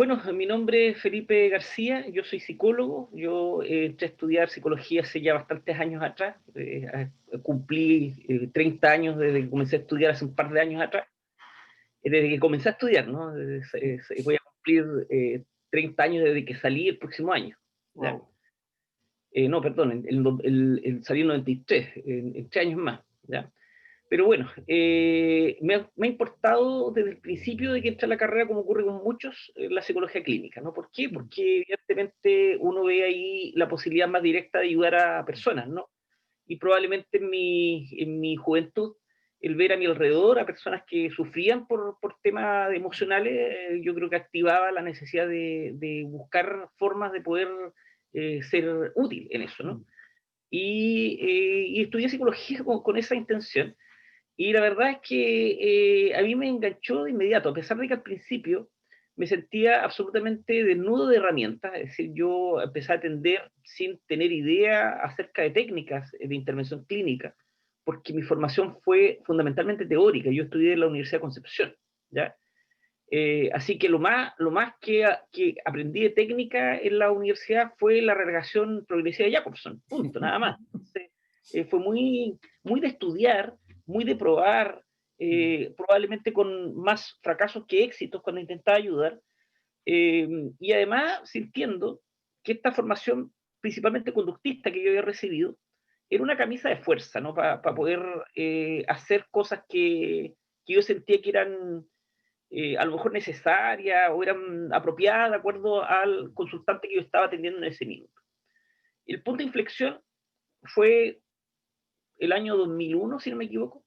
Bueno, mi nombre es Felipe García, yo soy psicólogo, yo entré a estudiar psicología hace ya bastantes años atrás, cumplí 30 años desde que comencé a estudiar hace un par de años atrás, desde que comencé a estudiar, ¿no? Voy a cumplir 30 años desde que salí el próximo año, ¿ya? Wow. No, perdón, salí en 93, en 3 años más, ¿ya? Pero bueno, me ha importado desde el principio de que entré a la carrera, como ocurre con muchos, la psicología clínica, ¿no? ¿Por qué? Mm, Porque evidentemente uno ve ahí la posibilidad más directa de ayudar a personas, ¿no? Y probablemente en mi juventud, el ver a mi alrededor a personas que sufrían por temas emocionales, yo creo que activaba la necesidad de buscar formas de poder ser útil en eso, ¿no? mm, Y estudié psicología con esa intención. Y la verdad es que a mí me enganchó de inmediato, a pesar de que al principio me sentía absolutamente desnudo de herramientas, es decir, yo empecé a atender sin tener idea acerca de técnicas de intervención clínica, porque mi formación fue fundamentalmente teórica, yo estudié en la Universidad de Concepción, ¿ya? Así que lo más que aprendí de técnica en la universidad fue la relegación progresiva de Jacobson, punto, nada más. Entonces, fue muy de estudiar, muy de probar, mm, probablemente con más fracasos que éxitos cuando intentaba ayudar, eh, y además sintiendo que esta formación, principalmente conductista que yo había recibido, era una camisa de fuerza, ¿no? Para mm, poder hacer cosas que yo sentía que eran a lo mejor necesarias o eran apropiadas de acuerdo al consultante que yo estaba atendiendo en ese minuto. El punto de inflexión fue el año 2001, si no me equivoco,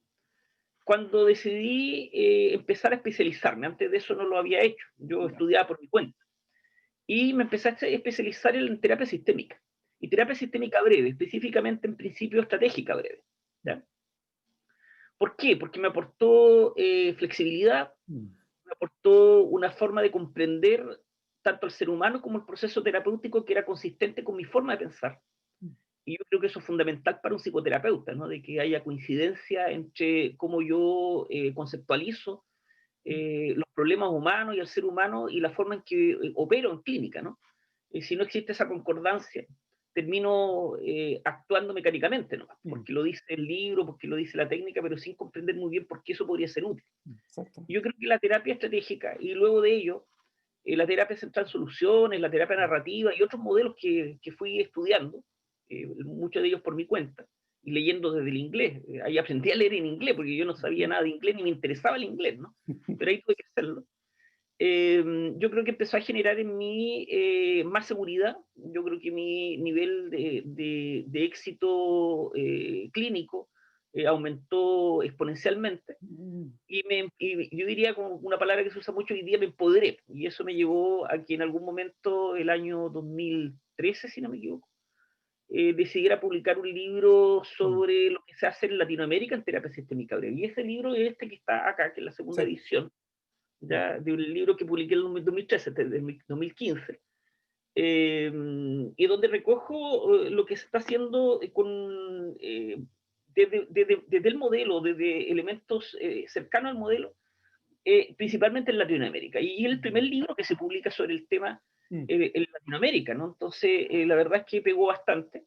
cuando decidí empezar a especializarme. Antes de eso no lo había hecho, yo ya, estudiaba por mi cuenta. Y me empecé a especializar en terapia sistémica. Y terapia sistémica breve, específicamente en principio estratégica breve. ¿Ya? ¿Por qué? Porque me aportó flexibilidad, mm, me aportó una forma de comprender tanto al ser humano como el proceso terapéutico que era consistente con mi forma de pensar. mm, Y yo creo que eso es fundamental para un psicoterapeuta, ¿no? De que haya coincidencia entre cómo yo conceptualizo los problemas humanos y el ser humano y la forma en que opero en clínica, ¿no? Si no existe esa concordancia, termino actuando mecánicamente, ¿no? mm, Porque lo dice el libro, porque lo dice la técnica, pero sin comprender muy bien por qué eso podría ser útil. Yo exactamente. creo que la terapia estratégica y luego de ello, la terapia central soluciones, la terapia Mm, narrativa y otros modelos que fui estudiando, muchos de ellos por mi cuenta, y leyendo desde el inglés. Ahí aprendí a leer en inglés, porque yo no sabía nada de inglés ni me interesaba el inglés, ¿no? Pero ahí tuve que hacerlo. Yo creo que empezó a generar en mí más seguridad. Yo creo que mi nivel de éxito clínico aumentó exponencialmente mm, y yo diría como una palabra que se usa mucho hoy día, me empoderé. Y eso me llevó a que en algún momento, el año 2013, si no me equivoco, decidiera publicar un libro mm, sobre lo que se hace en Latinoamérica en terapia sistémica breve. Y ese libro es este que está acá, que es la segunda sí, edición, mm, ya, de un libro que publiqué en el 2013, del 2015. Y donde recojo lo que se está haciendo desde el modelo, desde elementos cercanos al modelo, principalmente en Latinoamérica. Y es el primer mm, libro que se publica sobre el tema mm. en Latinoamérica, ¿no? Entonces, la verdad es que pegó bastante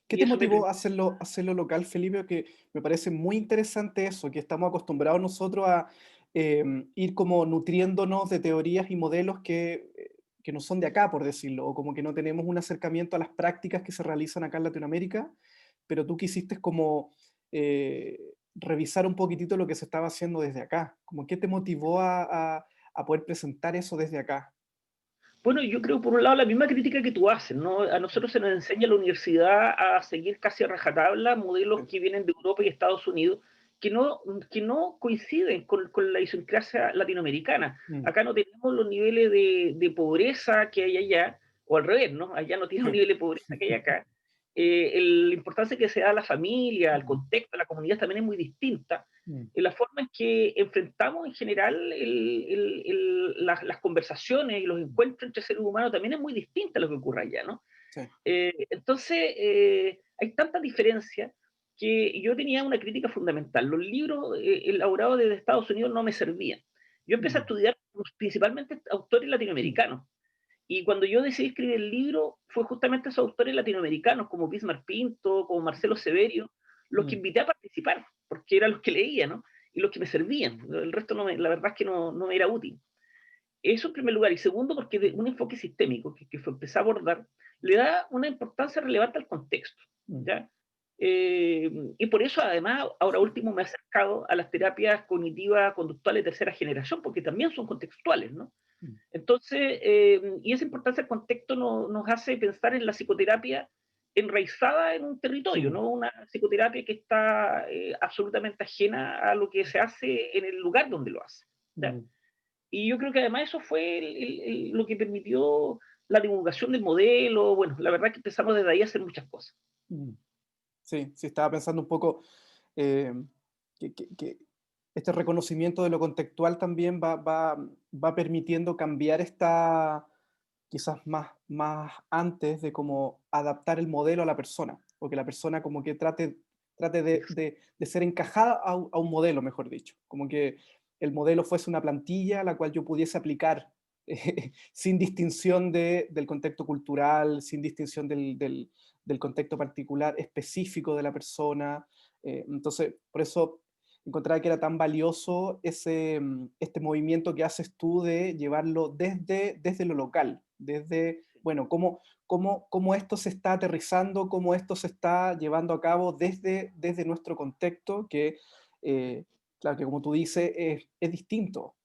¿Qué y te eso me motivó a permitió. hacerlo local, Felipe? Que me parece muy interesante eso, que estamos acostumbrados nosotros a ir como nutriéndonos de teorías y modelos que no son de acá, por decirlo, o como que no tenemos un acercamiento a las prácticas que se realizan acá en Latinoamérica, pero tú quisiste como eh, revisar un poquitito lo que se estaba haciendo desde acá. Como, ¿qué te motivó a poder presentar eso desde acá? Bueno, yo creo, por un lado, la misma crítica que tú haces, ¿no? A nosotros se nos enseña en la universidad a seguir casi a rajatabla modelos Sí. que vienen de Europa y Estados Unidos, que no, que no coinciden con la idiosincrasia latinoamericana. Mm. Acá no tenemos los niveles de pobreza que hay allá, o al revés, ¿no? Allá no tienen los niveles de pobreza que hay acá. La importancia que se da a la familia, al Mm, contexto, a la comunidad también es muy distinta. mm, La forma en que enfrentamos en general las conversaciones y los mm. encuentros entre seres humanos también es muy distinta a lo que ocurre allá, ¿no? Sí. Entonces, hay tanta diferencia que yo tenía una crítica fundamental. Los libros elaborados desde Estados Unidos no me servían. Yo empecé a Mm, estudiar principalmente autores latinoamericanos. Y cuando yo decidí escribir el libro, fue justamente a esos autores latinoamericanos, como Bismarck Pinto, como Marcelo Severio, los que mm, invité a participar, porque eran los que leía, ¿no? Y los que me servían. El resto, la verdad es que no me era útil. Eso en primer lugar. Y segundo, porque de un enfoque sistémico que fue empezar a abordar, le da una importancia relevante al contexto. mm, ¿Ya? Y por eso, además, ahora último me he acercado a las terapias cognitivas conductuales de tercera generación, porque también son contextuales, ¿no? mm, Entonces, y esa importancia del contexto nos hace pensar en la psicoterapia enraizada en un territorio, mm, no una psicoterapia que está absolutamente ajena a lo que se hace en el lugar donde lo hace. ¿Ya? mm, Y yo creo que además eso fue lo que permitió la divulgación del modelo. Bueno, la verdad es que empezamos desde ahí a hacer muchas cosas. mm. Sí, sí, estaba pensando un poco eh, que este reconocimiento de lo contextual también va permitiendo cambiar esta, quizás más antes de cómo adaptar el modelo a la persona, o que la persona como que trate de ser encajada a un modelo, mejor dicho, como que el modelo fuese una plantilla a la cual yo pudiese aplicar sin distinción del contexto cultural, sin distinción del contexto particular específico de la persona. Entonces, por eso encontraba que era tan valioso este movimiento que haces tú de llevarlo desde lo local, desde, bueno, cómo esto se está aterrizando, cómo esto se está llevando a cabo desde nuestro contexto, que, claro, que como tú dices, es distinto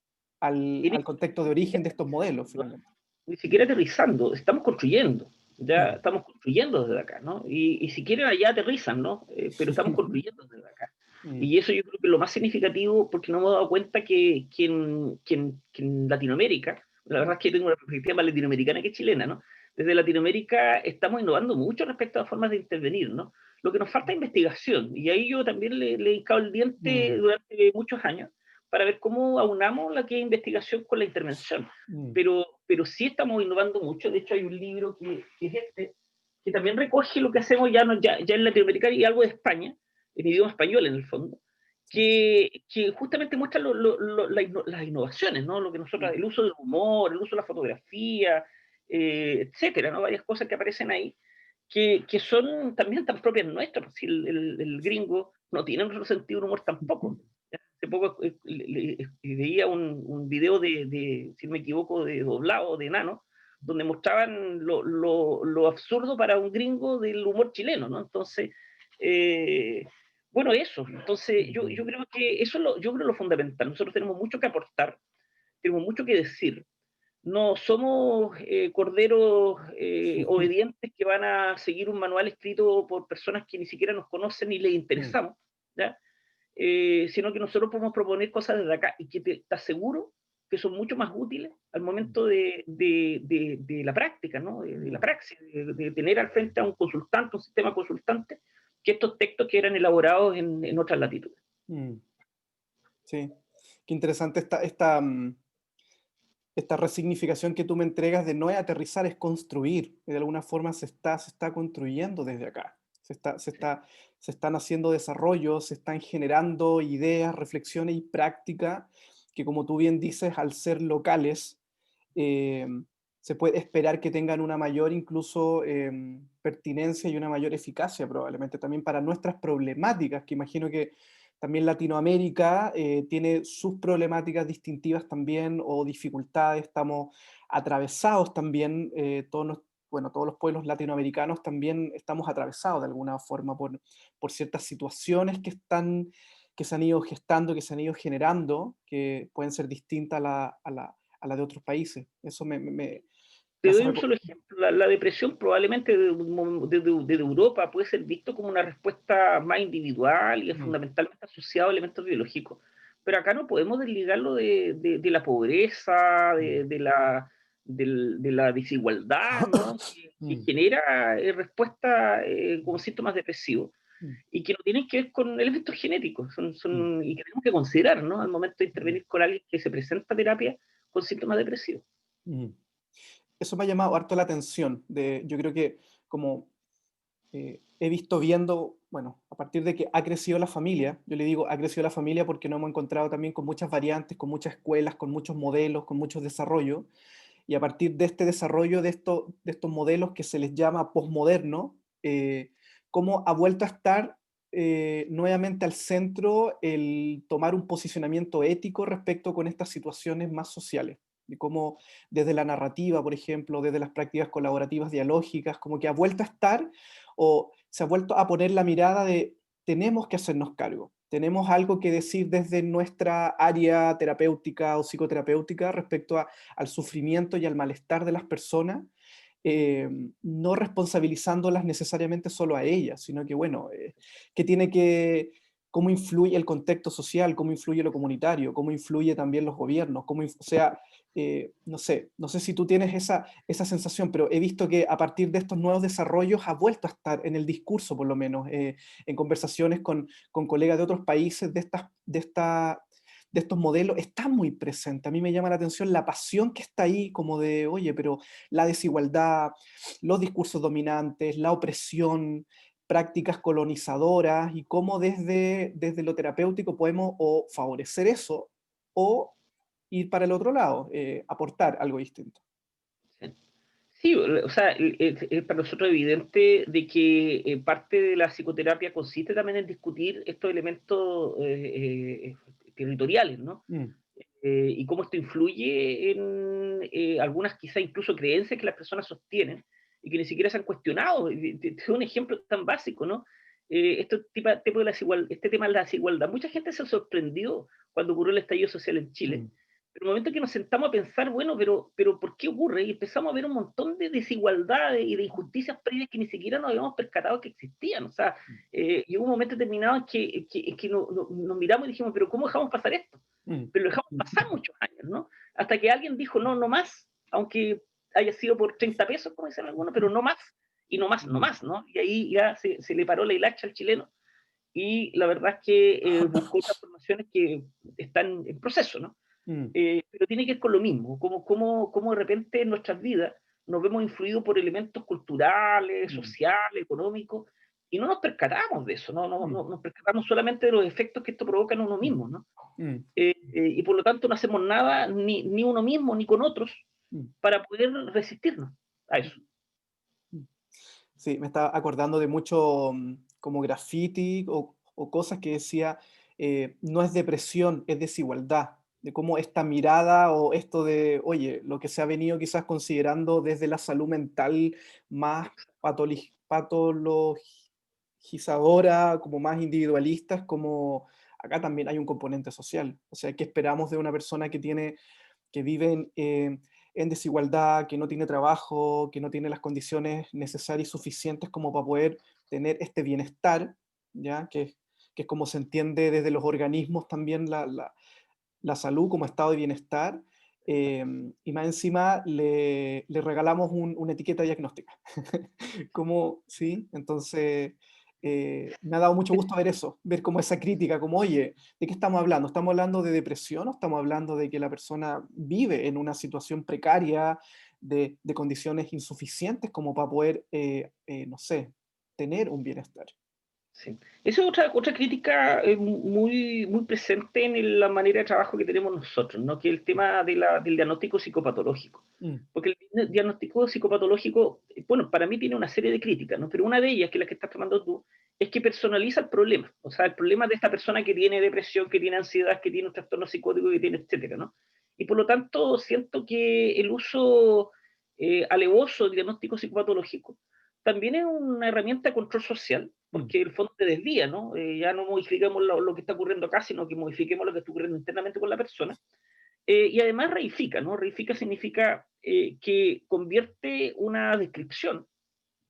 Y al contexto de origen de estos modelos, finalmente. ni siquiera aterrizando, estamos construyendo. Ya Mm. estamos construyendo desde acá, ¿no? Y si quieren allá aterrizan, ¿no? Pero estamos construyendo desde acá. Mm, Y eso yo creo que es lo más significativo porque nos hemos dado cuenta que en Latinoamérica, la verdad es que tengo una perspectiva más latinoamericana que chilena, ¿no? Desde Latinoamérica estamos innovando mucho respecto a formas de intervenir, ¿no? Lo que nos falta es investigación. Y ahí yo también le he hincado el diente mm, durante muchos años para ver cómo aunamos la que es investigación con la intervención. mm, Pero sí estamos innovando mucho. De hecho, hay un libro que es este, que también recoge lo que hacemos ya, ya en Latinoamérica y algo de España, en idioma español en el fondo, sí, que justamente muestra las innovaciones, ¿no? Lo que nosotros, mm, el uso del humor, el uso de la fotografía, etcétera, ¿no? Varias cosas que aparecen ahí, que son también tan propias nuestras. Si el gringo no tiene otro sentido de humor tampoco. Hace poco veía un video si no me equivoco, de doblado, de enano, donde mostraban lo absurdo para un gringo del humor chileno, ¿no? Entonces, eh, bueno, eso. Entonces, mm, yo creo que eso es yo creo lo fundamental. Nosotros tenemos mucho que aportar, tenemos mucho que decir. No somos corderos obedientes que van a seguir un manual escrito por personas que ni siquiera nos conocen ni les mm, interesamos, ¿ya? Sino que nosotros podemos proponer cosas desde acá y que te aseguro que son mucho más útiles al mm, momento de la práctica, ¿no? De la mm, praxis, de tener al frente a un consultante, un sistema consultante, que estos textos que eran elaborados en otras latitudes. mm. Sí, qué interesante esta resignificación que tú me entregas de no es aterrizar, es construir. Y de alguna forma se está construyendo desde acá. Se están haciendo desarrollos, se están generando ideas, reflexiones y prácticas que, como tú bien dices, al ser locales, eh, se puede esperar que tengan una mayor incluso pertinencia y una mayor eficacia probablemente también para nuestras problemáticas, que imagino que también Latinoamérica tiene sus problemáticas distintivas también o dificultades, estamos atravesados también, bueno, todos los pueblos latinoamericanos también estamos atravesados de alguna forma por ciertas situaciones que se han ido gestando, que se han ido generando, que pueden ser distintas a la de otros países. Eso me Te hace doy un solo ejemplo. La depresión probablemente desde Europa puede ser visto como una respuesta más individual y es Mm, fundamentalmente asociado a elementos biológicos. Pero acá no podemos desligarlo de la pobreza, mm, de la desigualdad, ¿no? Que mm, genera respuesta como síntomas depresivos mm, y que no tienen que ver con elementos genéticos mm, y que tenemos que considerar, ¿no? Al momento de mm, intervenir con alguien que se presenta a terapia con síntomas depresivos. mm. Eso me ha llamado harto la atención. Yo creo que como he visto viendo, bueno, a partir de que ha crecido la familia, yo le digo ha crecido la familia porque nos hemos encontrado también con muchas variantes, con muchas escuelas, con muchos modelos, con muchos desarrollos. y a partir de este desarrollo de estos modelos que se les llama posmoderno, cómo ha vuelto a estar nuevamente al centro el tomar un posicionamiento ético respecto con estas situaciones más sociales. Y cómo desde la narrativa, por ejemplo, desde las prácticas colaborativas dialógicas, como que ha vuelto a estar o se ha vuelto a poner la mirada de tenemos que hacernos cargo, tenemos algo que decir desde nuestra área terapéutica o psicoterapéutica respecto al sufrimiento y al malestar de las personas, eh, no responsabilizándolas necesariamente solo a ellas, sino que, bueno, que tiene que, cómo influye el contexto social, cómo influye lo comunitario, cómo influye también los gobiernos, o sea, no sé si tú tienes esa sensación, pero he visto que a partir de estos nuevos desarrollos ha vuelto a estar en el discurso, por lo menos, en conversaciones con colegas de otros países de estos modelos, está muy presente. A mí me llama la atención la pasión que está ahí, como de, oye, pero la desigualdad, los discursos dominantes, la opresión, prácticas colonizadoras y cómo desde lo terapéutico podemos o favorecer eso o ir para el otro lado, aportar algo distinto. Sí. Sí, o sea, es para nosotros evidente de que parte de la psicoterapia consiste también en discutir estos elementos territoriales, ¿no? Mm, Y cómo esto influye en algunas quizá incluso creencias que las personas sostienen y que ni siquiera se han cuestionado. Te doy un ejemplo tan básico, ¿no? Este tema de la desigualdad. Mucha gente se sorprendió cuando ocurrió el estallido social en Chile. mm, Pero en el momento que nos sentamos a pensar, bueno, pero ¿por qué ocurre? Y empezamos a ver un montón de desigualdades y de injusticias previas que ni siquiera nos habíamos percatado que existían. O sea, y hubo un momento determinado en que nos miramos y dijimos, pero ¿cómo dejamos pasar esto? mm, Pero lo dejamos pasar muchos años, ¿no? Hasta que alguien dijo, no, no más, aunque haya sido por 30 pesos, como dicen algunos, pero no más, y no más, no mm. más, ¿no? Y ahí ya se le paró la hilacha al chileno, y la verdad es que buscó otras formaciones que están en proceso, ¿no? Mm, Pero tiene que ver con lo mismo, como de repente en nuestras vidas nos vemos influidos por elementos culturales, mm, sociales, económicos, y no nos percatamos de eso, mm, nos percatamos solamente de los efectos que esto provoca en uno mm, mismo, ¿no? mm, Y por lo tanto no hacemos nada, ni uno mismo, ni con otros, mm, para poder resistirnos a eso. mm. Sí, me estaba acordando de mucho como graffiti o cosas que decía, no es depresión, es desigualdad, de cómo esta mirada o esto de, oye, lo que se ha venido quizás considerando desde la salud mental más patologizadora, como más individualistas, como acá también hay un componente social. O sea, ¿qué esperamos de una persona que vive en desigualdad, que no tiene trabajo, que no tiene las condiciones necesarias y suficientes como para poder tener este bienestar, ¿ya? Que es como se entiende desde los organismos también la salud como estado de bienestar, y más encima le regalamos una etiqueta diagnóstica. Como, sí, entonces me ha dado mucho gusto ver eso, ver como esa crítica, como, oye, ¿de qué estamos hablando? ¿Estamos hablando de depresión o estamos hablando de que la persona vive en una situación precaria, de condiciones insuficientes como para poder, no sé, tener un bienestar? Sí. Esa es otra crítica muy presente en la manera de trabajo que tenemos nosotros, ¿no? Que es el tema del diagnóstico psicopatológico. Mm, Porque el diagnóstico psicopatológico, bueno, para mí tiene una serie de críticas, ¿no? Pero una de ellas, que es la que estás tomando tú, es que personaliza el problema. O sea, el problema de esta persona que tiene depresión, que tiene ansiedad, que tiene un trastorno psicótico, que tiene, etcétera, ¿no? Y por lo tanto, siento que el uso alevoso del diagnóstico psicopatológico también es una herramienta de control social, mm, porque el fondo te desvía, ¿no? Ya no modifiquemos lo que está ocurriendo acá, sino que modifiquemos lo que está ocurriendo internamente con la persona. Y además reifica, ¿no? Reifica significa que convierte una descripción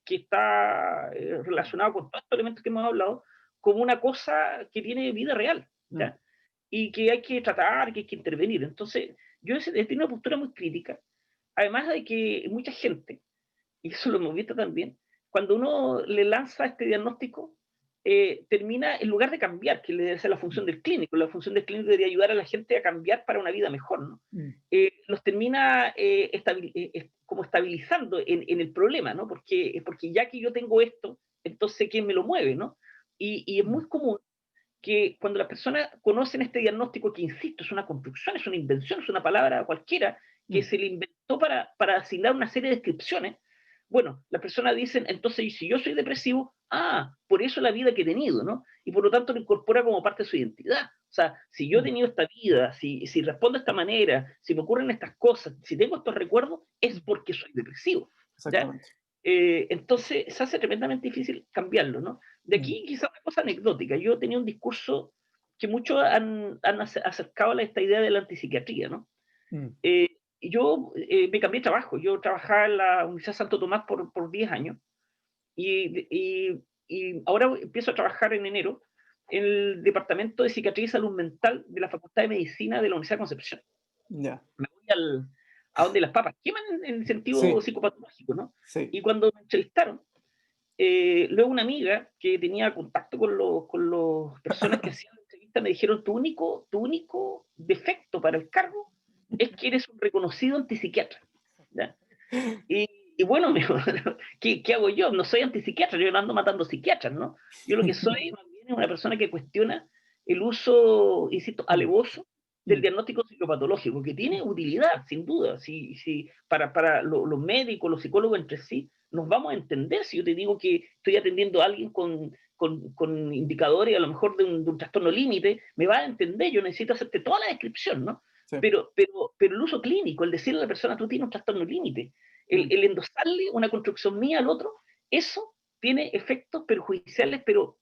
que está relacionada con todos estos elementos que hemos hablado como una cosa que tiene vida real, mm, ¿ya? Y que hay que tratar, que hay que intervenir. Entonces, yo he tenido una postura muy crítica, además de que mucha gente, y eso lo hemos visto también, cuando uno le lanza este diagnóstico, termina, en lugar de cambiar, que debe ser la función del clínico debería ayudar a la gente a cambiar para una vida mejor, ¿no? mm, Los termina como estabilizando en el problema, ¿no? Porque ya que yo tengo esto, entonces ¿quién me lo mueve, ¿no? Y es mm, muy común que cuando las personas conocen este diagnóstico, que insisto, es una construcción, es una invención, es una palabra cualquiera, que mm, se le inventó bastó para asignar una serie de descripciones. Bueno, las personas dicen, entonces, si yo soy depresivo, por eso la vida que he tenido, ¿no? Y por lo tanto lo incorpora como parte de su identidad. O sea, si yo he Mm, tenido esta vida, si respondo de esta manera, si me ocurren estas cosas, si tengo estos recuerdos, es mm, porque soy depresivo, ¿ya? exactamente. Entonces se hace tremendamente difícil cambiarlo, ¿no? De Mm, aquí quizá una cosa anecdótica. Yo tenía un discurso que muchos han acercado a esta idea de la antipsiquiatría, ¿no? mm, Eh, yo me cambié de trabajo. Yo trabajaba en la Universidad Santo Tomás por 10 años y, y ahora empiezo a trabajar en enero en el Departamento de Psiquiatría y Salud Mental de la Facultad de Medicina de la Universidad de Concepción. ya. Me voy a donde las papas queman en el sentido Sí, psicopatológico, ¿no? sí. Y cuando me entrevistaron, luego una amiga que tenía contacto con los personas que hacían la entrevista me dijeron, tu único defecto para el cargo es que eres un reconocido antipsiquiatra. ¿Ya? Y, y bueno, me dijo, ¿qué hago yo? No soy antipsiquiatra, yo no ando matando psiquiatras, ¿no? Yo lo que soy más bien es una persona que cuestiona el uso, insisto, Mm, alevoso del mm, diagnóstico psicopatológico, que tiene utilidad, sin duda. Si para los médicos, los psicólogos entre sí, nos vamos a entender. Si yo te digo que estoy atendiendo a alguien con indicadores a lo mejor de un trastorno límite, me va a entender. Yo necesito hacerte toda la descripción, ¿no? sí. Pero el uso clínico, el decirle a la persona, tú tienes un trastorno límite, el, Mm. el endosarle una construcción mía al otro, eso tiene efectos perjudiciales, pero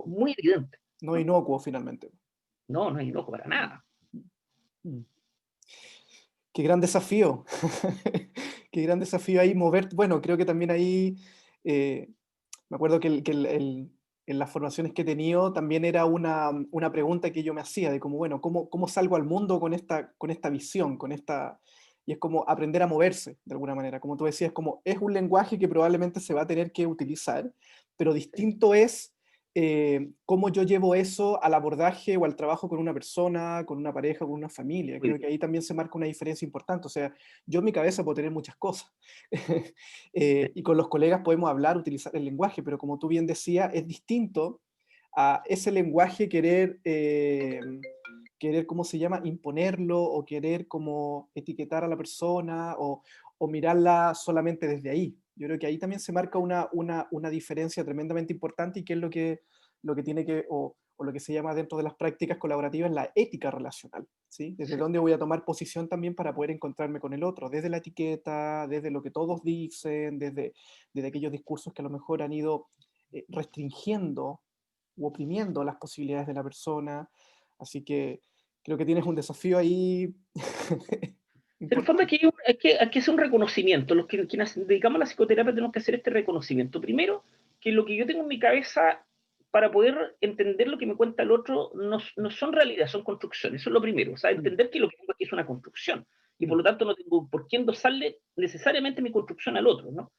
muy evidentes. No ¿No? inocuo finalmente. No, no hay loco para nada. Mm. Qué gran desafío. Qué gran desafío ahí mover. Bueno, creo que también ahí, eh, me acuerdo en las formaciones que he tenido también era una pregunta que yo me hacía de como, bueno, ¿cómo salgo al mundo con esta visión, con esta... Y es como aprender a moverse, de alguna manera. Como tú decías, como es un lenguaje que probablemente se va a tener que utilizar, pero distinto es cómo yo llevo eso al abordaje o al trabajo con una persona, con una pareja, con una familia. Muy Creo que bien. ahí también se marca una diferencia importante. O sea, yo en mi cabeza puedo tener muchas cosas. Y con los colegas podemos hablar, utilizar el lenguaje, pero como tú bien decías, es distinto a ese lenguaje querer, ¿cómo se llama?, imponerlo o querer como etiquetar a la persona o mirarla solamente desde ahí. Yo creo que ahí también se marca una diferencia tremendamente importante y que es lo que tiene que, o lo que se llama dentro de las prácticas colaborativas la ética relacional, ¿sí? Desde Sí. dónde voy a tomar posición también para poder encontrarme con el otro, desde la etiqueta, desde lo que todos dicen, desde aquellos discursos que a lo mejor han ido restringiendo u oprimiendo las posibilidades de la persona. Así que creo que tienes un desafío ahí En el fondo importante. hay que hacer un reconocimiento. Los que quienes dedicamos a la psicoterapia tenemos que hacer este reconocimiento. Primero, que lo que yo tengo en mi cabeza para poder entender lo que me cuenta el otro no son realidades, son construcciones. Eso es lo primero. O sea, Mm, entender que lo que tengo aquí es una construcción. Y por mm, lo tanto no tengo por qué endosarle necesariamente mi construcción al otro, ¿no?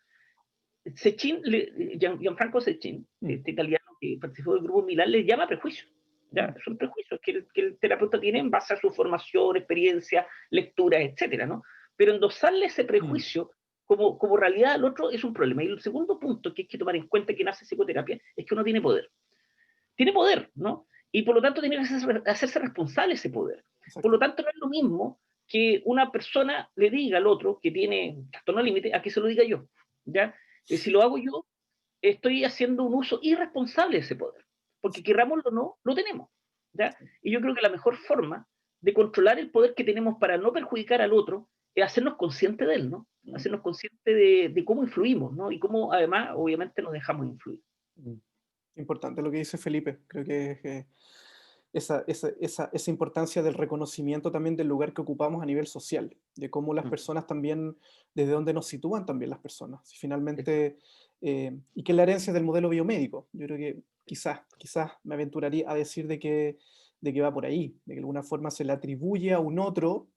Gianfranco Sechin, mm, este italiano que participó del grupo Milán, le llama prejuicios. ¿Ya? mm, Son prejuicios que el terapeuta tiene en base a su formación, experiencia, lectura, etcétera, ¿no? Pero endosarle ese mm, prejuicio como realidad al otro es un problema. Y el segundo punto que hay que tomar en cuenta que nace psicoterapia es que uno tiene poder. Tiene poder, ¿no? Y por lo tanto tiene que hacerse responsable de ese poder. Por lo exacto. tanto, no es lo mismo que una persona le diga al otro que tiene trastorno límite a que se lo diga yo. ¿Ya? Si lo hago yo, estoy haciendo un uso irresponsable de ese poder, porque querrámoslo o no, lo tenemos. ¿Ya? Y yo creo que la mejor forma de controlar el poder que tenemos para no perjudicar al otro es hacernos conscientes de él, ¿no? Mm, Hacernos conscientes de cómo influimos, ¿no? Y cómo además, obviamente, nos dejamos influir. mm. Importante lo que dice Felipe. Creo que es, esa importancia del reconocimiento también del lugar que ocupamos a nivel social, de cómo las Mm. personas también, desde dónde nos sitúan también las personas. Si Exacto. finalmente, y que es la herencia del modelo biomédico. Yo creo que quizás me aventuraría a decir de que va por ahí, de que de alguna forma se le atribuye a un otro,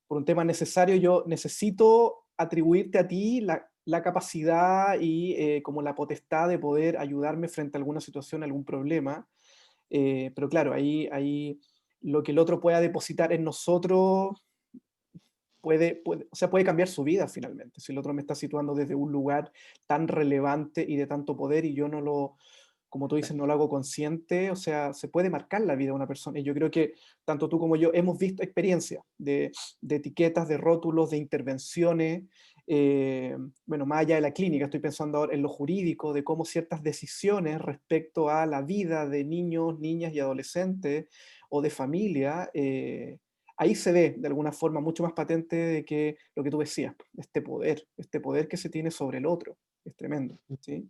por un tema necesario, yo necesito atribuirte a ti la capacidad y como la potestad de poder ayudarme frente a alguna situación, algún problema. Pero claro, ahí lo que el otro pueda depositar en nosotros o sea, puede cambiar su vida finalmente. Si el otro me está situando desde un lugar tan relevante y de tanto poder y yo como tú dices, no lo hago consciente, o sea, se puede marcar la vida de una persona. Y yo creo que tanto tú como yo hemos visto experiencias de etiquetas, de rótulos, de intervenciones, eh, bueno, más allá de la clínica, estoy pensando ahora en lo jurídico, de cómo ciertas decisiones respecto a la vida de niños, niñas y adolescentes o de familia, ahí se ve de alguna forma mucho más patente de que lo que tú decías, este poder que se tiene sobre el otro, es tremendo, ¿sí?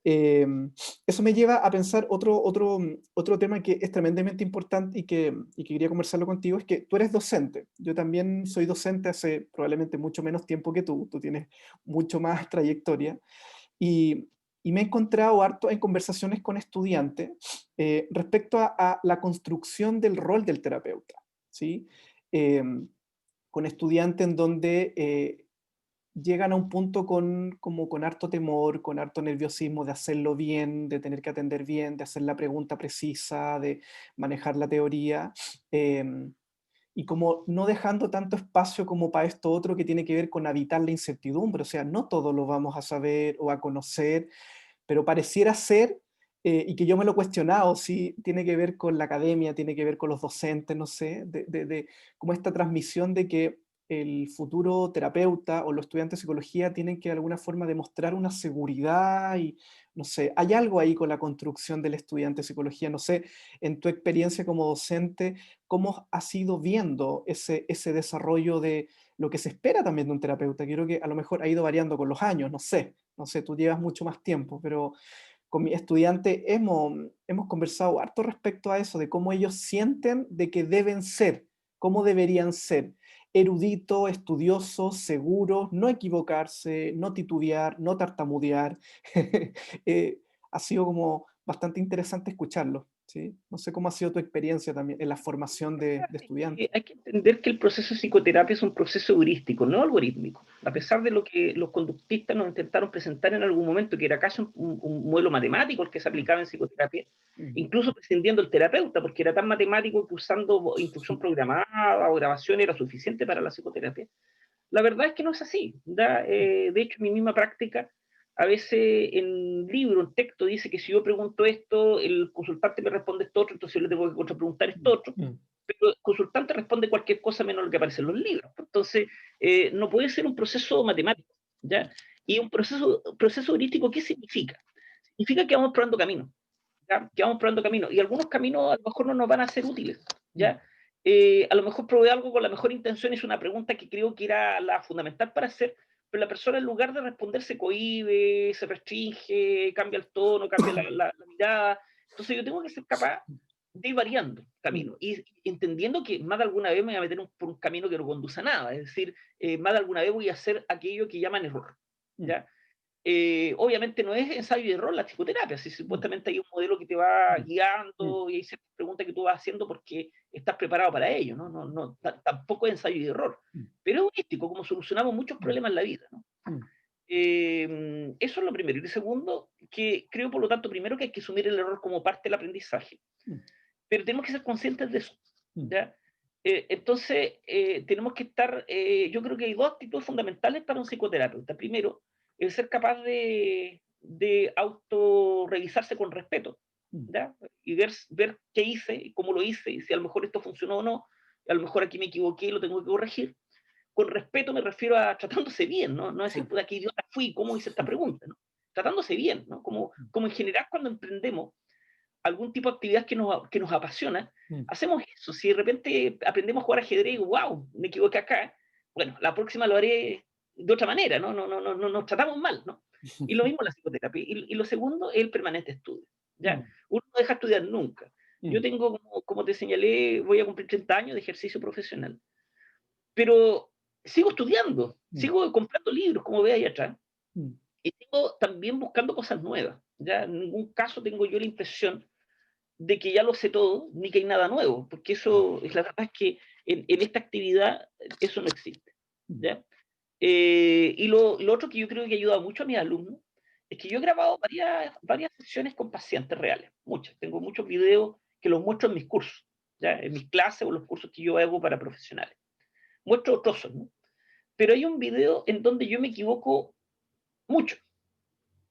Eso me lleva a pensar otro tema que es tremendamente importante y que quería conversarlo contigo, es que tú eres docente. Yo también soy docente hace probablemente mucho menos tiempo que tú tienes mucho más trayectoria, y, y me he encontrado harto en conversaciones con estudiantes respecto a la construcción del rol del terapeuta, ¿sí? Em, con estudiantes en donde llegan a un punto como con harto temor, con harto nerviosismo de hacerlo bien, de tener que atender bien, de hacer la pregunta precisa, de manejar la teoría, em, y como no dejando tanto espacio como para esto otro que tiene que ver con habitar la incertidumbre. O sea, no todo lo vamos a saber o a conocer, pero pareciera ser, y que yo me lo he cuestionado, si tiene que ver con la academia, tiene que ver con los docentes, no sé, como esta transmisión de que el futuro terapeuta o los estudiantes de psicología tienen que de alguna forma demostrar una seguridad y, no sé, hay algo ahí con la construcción del estudiante de psicología, no sé, en tu experiencia como docente, ¿cómo has ido viendo ese desarrollo de lo que se espera también de un terapeuta? Creo que a lo mejor ha ido variando con los años, no sé, tú llevas mucho más tiempo, pero con mi estudiante hemos conversado harto respecto a eso, de cómo ellos sienten de que deben ser, cómo deberían ser, eruditos, estudiosos, seguros, no equivocarse, no titubear, no tartamudear. Ha sido como bastante interesante escucharlo, ¿sí? No sé cómo ha sido tu experiencia también en la formación de estudiantes. Hay que entender que el proceso de psicoterapia es un proceso heurístico, no algorítmico. A pesar de lo que los conductistas nos intentaron presentar en algún momento, que era casi un modelo matemático el que se aplicaba en psicoterapia, Mm. incluso prescindiendo el terapeuta, porque era tan matemático que usando instrucción programada o grabación era suficiente para la psicoterapia. La verdad es que no es así. De hecho, en mi misma práctica, a veces en libro, en texto, dice que si yo pregunto esto, el consultante me responde esto otro, entonces yo le tengo que contrapreguntar esto otro, Mm. pero el consultante responde cualquier cosa menos lo que aparece en los libros. Entonces, no puede ser un proceso matemático, ¿ya? Y un proceso heurístico, ¿qué significa? Significa que vamos probando caminos, ¿ya? Que vamos probando caminos, y algunos caminos a lo mejor no nos van a ser útiles, Mm. ¿ya? A lo mejor probé algo con la mejor intención, es una pregunta que creo que era la fundamental para hacer, pero la persona en lugar de responder se cohíbe, se restringe, cambia el tono, cambia la mirada. Entonces yo tengo que ser capaz de ir variando Mm. camino y entendiendo que más de alguna vez me voy a meter por un camino que no conduce a nada, es decir, más de alguna vez voy a hacer aquello que llaman error, Mm. ¿ya? Obviamente no es ensayo y error la psicoterapia, si Mm. supuestamente hay un modelo que te va Mm. Mm. guiando y hay ciertas preguntas que tú vas haciendo porque estás preparado para ello, ¿no? Tampoco es ensayo y error, Mm. pero es holístico, como solucionamos muchos Mm. problemas en la vida, ¿no? Mm. Eso es lo primero. Y lo segundo, que creo por lo tanto, primero que hay que asumir el error como parte del aprendizaje, Mm. pero tenemos que ser conscientes de eso, Mm. ¿ya? Entonces, tenemos que estar, yo creo que hay dos actitudes fundamentales para un psicoterapeuta. Primero, el ser capaz de autorrevisarse con respeto, Mm. ¿ya? Y ver qué hice, y cómo lo hice, y si a lo mejor esto funcionó o no, a lo mejor aquí me equivoqué y lo tengo que corregir. Con respeto me refiero a tratándose bien, ¿no? No Sí. decir, puta, qué idiota fui, cómo hice esta pregunta, ¿no? Tratándose bien, ¿no? Mm. Como en general cuando emprendemos, algún tipo de actividad que nos apasiona, Mm. hacemos eso. Si de repente aprendemos a jugar ajedrez y digo, wow, me equivoqué acá, bueno, la próxima lo haré de otra manera, ¿no? No nos tratamos mal, ¿no? Y lo mismo la psicoterapia. Y lo segundo es el permanente estudio, ¿ya? Mm. Uno no deja de estudiar nunca. Yo Mm. tengo, como te señalé, voy a cumplir 30 años de ejercicio profesional, pero sigo estudiando, Mm. sigo comprando libros, como ve ahí atrás, Mm. y sigo también buscando cosas nuevas. Ya en ningún caso tengo yo la impresión de que ya lo sé todo, ni que hay nada nuevo, porque eso, es la verdad es que en esta actividad eso no existe, Mm. ¿ya? Y lo otro que yo creo que ayuda mucho a mis alumnos es que yo he grabado varias sesiones con pacientes reales, muchas. Tengo muchos videos que los muestro en mis cursos, ¿ya? En mis clases o los cursos que yo hago para profesionales. Muestro trozos, ¿no? Pero hay un video en donde yo me equivoco mucho,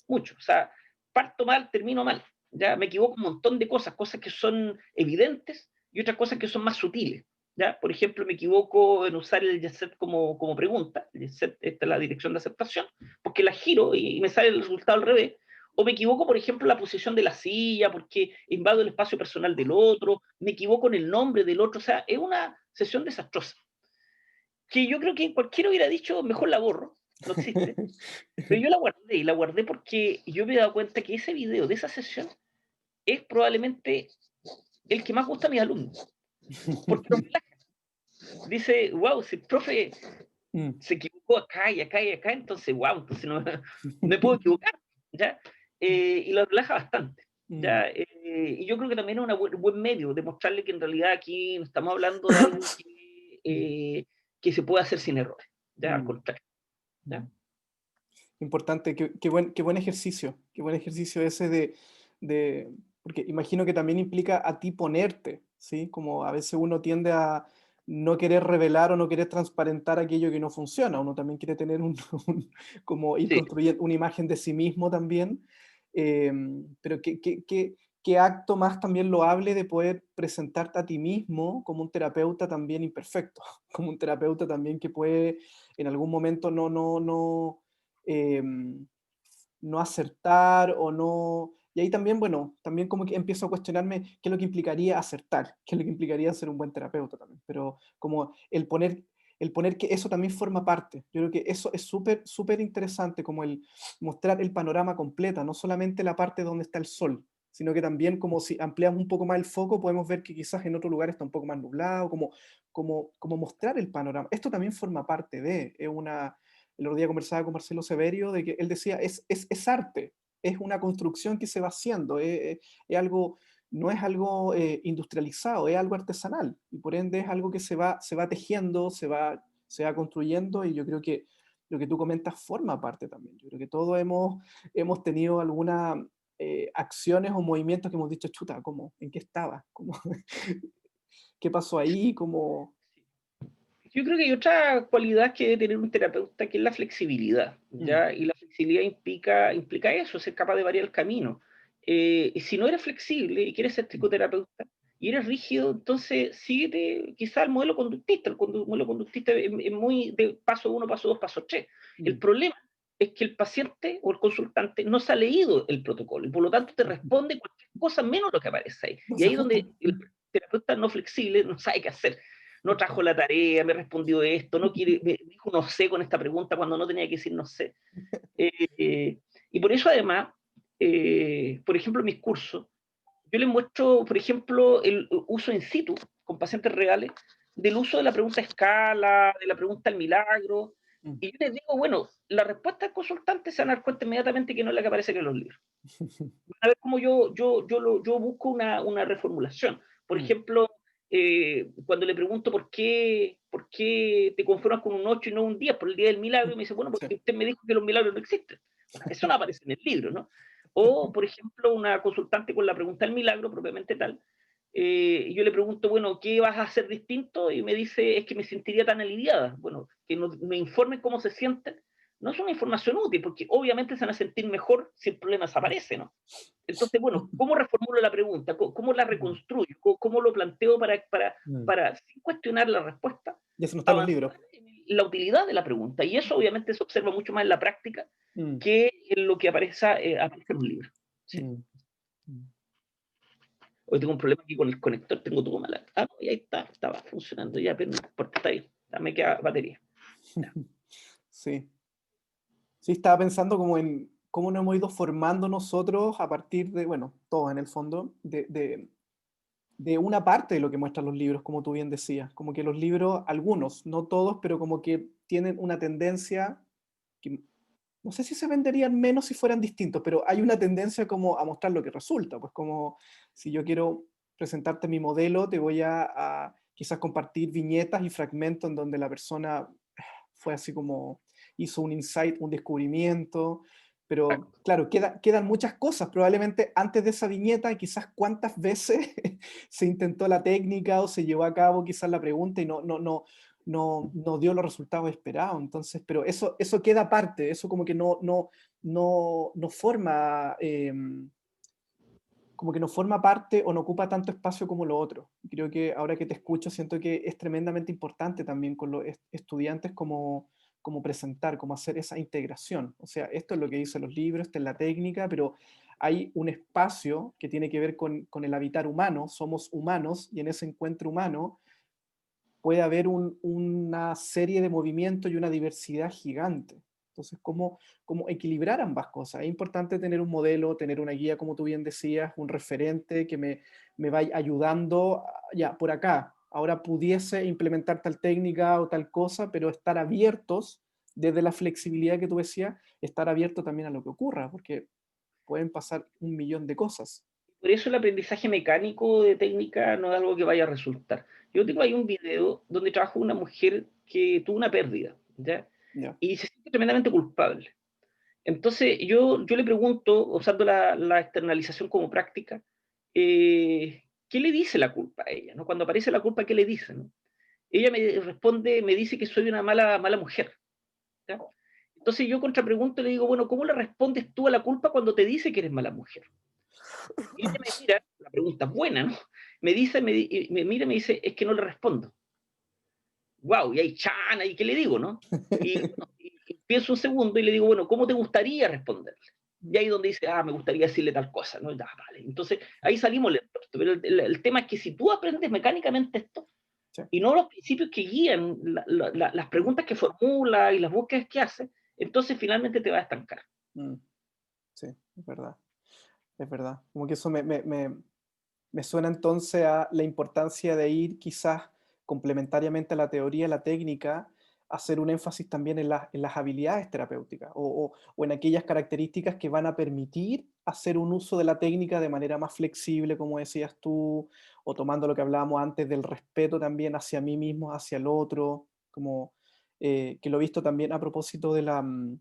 mucho. O sea, parto mal, termino mal. ¿ya? Me equivoco un montón de cosas, cosas que son evidentes y otras cosas que son más sutiles, ¿ya? Por ejemplo, me equivoco en usar el jet set como pregunta, el jet set, esta es la dirección de aceptación, porque la giro y me sale el resultado al revés. O me equivoco, por ejemplo, en la posición de la silla, porque invado el espacio personal del otro, me equivoco en el nombre del otro, o sea, es una sesión desastrosa. Que yo creo que cualquiera hubiera dicho, mejor la borro, no existe. Pero yo la guardé, y la guardé porque yo me he dado cuenta que ese video de esa sesión es probablemente el que más gusta a mis alumnos, porque los relaja. Dice, wow, si el profe Mm. se equivocó acá y acá y acá, entonces, wow, entonces no me puedo equivocar, ¿ya? Y lo relaja bastante, Mm. ¿ya? Y yo creo que también es un buen medio de mostrarle que en realidad aquí no estamos hablando de algo que se puede hacer sin errores, ¿ya? Al Mm. contrario, ¿ya? Mm. Importante, qué buen ejercicio ese porque imagino que también implica a ti ponerte, ¿sí? Como a veces uno tiende a no querer revelar o no querer transparentar aquello que no funciona, uno también quiere tener como ir Sí, construyendo una imagen de sí mismo también, pero qué acto más también loable de poder presentarte a ti mismo como un terapeuta también imperfecto, como un terapeuta también que puede en algún momento em, no acertar o no... Y ahí también, bueno, también como que empiezo a cuestionarme qué es lo que implicaría acertar, qué es lo que implicaría ser un buen terapeuta también, pero como el poner que eso también forma parte. Yo creo que eso es súper, súper interesante, como el mostrar el panorama completo, no solamente la parte donde está el sol, sino que también como si ampliamos un poco más el foco, podemos ver que quizás en otro lugar está un poco más nublado, como mostrar el panorama. Esto también forma parte es una, el otro día conversaba con Marcelo Severio de que él decía, es arte, es una construcción que se va haciendo, es algo, no es algo industrializado, es algo artesanal, y por ende es algo que se va tejiendo, se va construyendo, y yo creo que lo que tú comentas forma parte también. Yo creo que todos hemos tenido algunas acciones o movimientos que hemos dicho, chuta, ¿cómo? ¿En qué estaba? ¿Cómo? ¿Qué pasó ahí? ¿Cómo? yo creo que hay otra cualidad que debe tener un terapeuta, que es la flexibilidad, Mm, ¿ya? Y la flexibilidad implica eso, ser capaz de variar el camino. Y si no eres flexible y quieres ser mm, psicoterapeuta y eres rígido, entonces síguete quizá el modelo conductista. Modelo conductista es muy de paso uno, paso dos, paso tres. El mm, problema es que el paciente o el consultante no se ha leído el protocolo y por lo tanto te ujú. responde cualquier cosa menos lo que aparece ahí. No Y se ahí es donde ajusta. el terapeuta no flexible no sabe qué hacer, no trajo la tarea, me respondió esto, no quiere, me dijo no sé con esta pregunta cuando no tenía que decir no sé. Eh, y por eso además, por ejemplo, en mis cursos, yo les muestro, por ejemplo, el uso in situ con pacientes reales del uso de la pregunta escala, de la pregunta al milagro. Mm. Y yo les digo, bueno, la respuesta del consultante se van a dar cuenta inmediatamente que no es la que aparece en los libros. A ver cómo yo busco una reformulación. Por Mm, ejemplo, cuando le pregunto por qué te conformas con un 8 y no un 10 por el día del milagro, me dice, bueno, sí. porque usted me dijo que los milagros no existen. Bueno, eso no aparece en el libro, ¿no? O, por ejemplo, una consultante con la pregunta del milagro, propiamente tal, y yo le pregunto, bueno, ¿qué vas a hacer distinto? Y me dice, es que me sentiría tan aliviada. Bueno, que me informen cómo se sienten. No es una información útil, porque obviamente se van a sentir mejor si el problema desaparece, ¿no? Entonces, bueno, ¿cómo reformulo la pregunta? ¿Cómo la Mm, reconstruyo? ¿Cómo lo planteo mm. sin cuestionar la respuesta, Y eso no está en los libros. avanzar en la utilidad de la pregunta? Y eso obviamente se observa mucho más en la práctica Mm, que en lo que aparece en un libro. Sí. mm, mm. Hoy tengo un problema aquí con el conector, tengo todo mal. Ah, no, y ahí está, estaba funcionando ya, pero no importa, está ahí. Ya me queda batería. Ya. Sí. Sí, estaba pensando como en cómo nos hemos ido formando nosotros a partir de, bueno, todos en el fondo, de una parte de lo que muestran los libros, como tú bien decías. Como que los libros, algunos, no todos, pero como que tienen una tendencia que no sé si se venderían menos si fueran distintos, pero hay una tendencia como a mostrar lo que resulta, pues como si yo quiero presentarte mi modelo, te voy a quizás compartir viñetas y fragmentos en donde la persona fue así como hizo un insight, un descubrimiento, pero claro, quedan muchas cosas, probablemente antes de esa viñeta, quizás cuántas veces se intentó la técnica o se llevó a cabo quizás la pregunta y no dio los resultados esperados. Entonces, pero eso queda aparte, eso como que no forma, como que no forma parte o no ocupa tanto espacio como lo otro. Creo que ahora que te escucho, siento que es tremendamente importante también con los estudiantes como presentar, como hacer esa integración. O sea, esto es lo que dicen los libros, esta es la técnica, pero hay un espacio que tiene que ver con el habitar humano, somos humanos, y en ese encuentro humano puede haber una serie de movimientos y una diversidad gigante. Entonces, ¿cómo equilibrar ambas cosas? Es importante tener un modelo, tener una guía, como tú bien decías, un referente que me vaya ayudando, ya, por acá. Ahora pudiese implementar tal técnica o tal cosa, pero estar abiertos, desde la flexibilidad que tú decías, estar abierto también a lo que ocurra, porque pueden pasar un millón de cosas. Por eso el aprendizaje mecánico de técnica no es algo que vaya a resultar. Yo tengo ahí un video donde trabajo una mujer que tuvo una pérdida, ¿ya? Ya. Y se siente tremendamente culpable. Entonces yo le pregunto, usando la externalización como práctica, ¿qué le dice la culpa a ella? ¿No? Cuando aparece la culpa, ¿qué le dice? ¿No? Ella me responde, me dice que soy una mala mujer. ¿Ya? Entonces yo contrapregunto y le digo, bueno, ¿cómo le respondes tú a la culpa cuando te dice que eres mala mujer? Y ella me mira, la pregunta es buena, ¿no? Me dice, me mira y me dice, es que no le respondo. Wow, y ahí chan, ahí qué le digo, ¿no? Y, bueno, y pienso un segundo y le digo, bueno, ¿cómo te gustaría responderle? Y ahí donde dice, me gustaría decirle tal cosa, ¿no? Ya, vale. Entonces, ahí salimos lentos. Pero el tema es que si tú aprendes mecánicamente esto, Sí. y no los principios que guían las preguntas que formula y las búsquedas que hace, entonces finalmente te va a estancar. Mm, sí, es verdad. Es verdad. Como que eso me suena entonces a la importancia de ir quizás complementariamente a la teoría, la técnica, hacer un énfasis también en las habilidades terapéuticas o en aquellas características que van a permitir hacer un uso de la técnica de manera más flexible, como decías tú, o tomando lo que hablábamos antes del respeto también hacia mí mismo, hacia el otro, como que lo he visto también a propósito del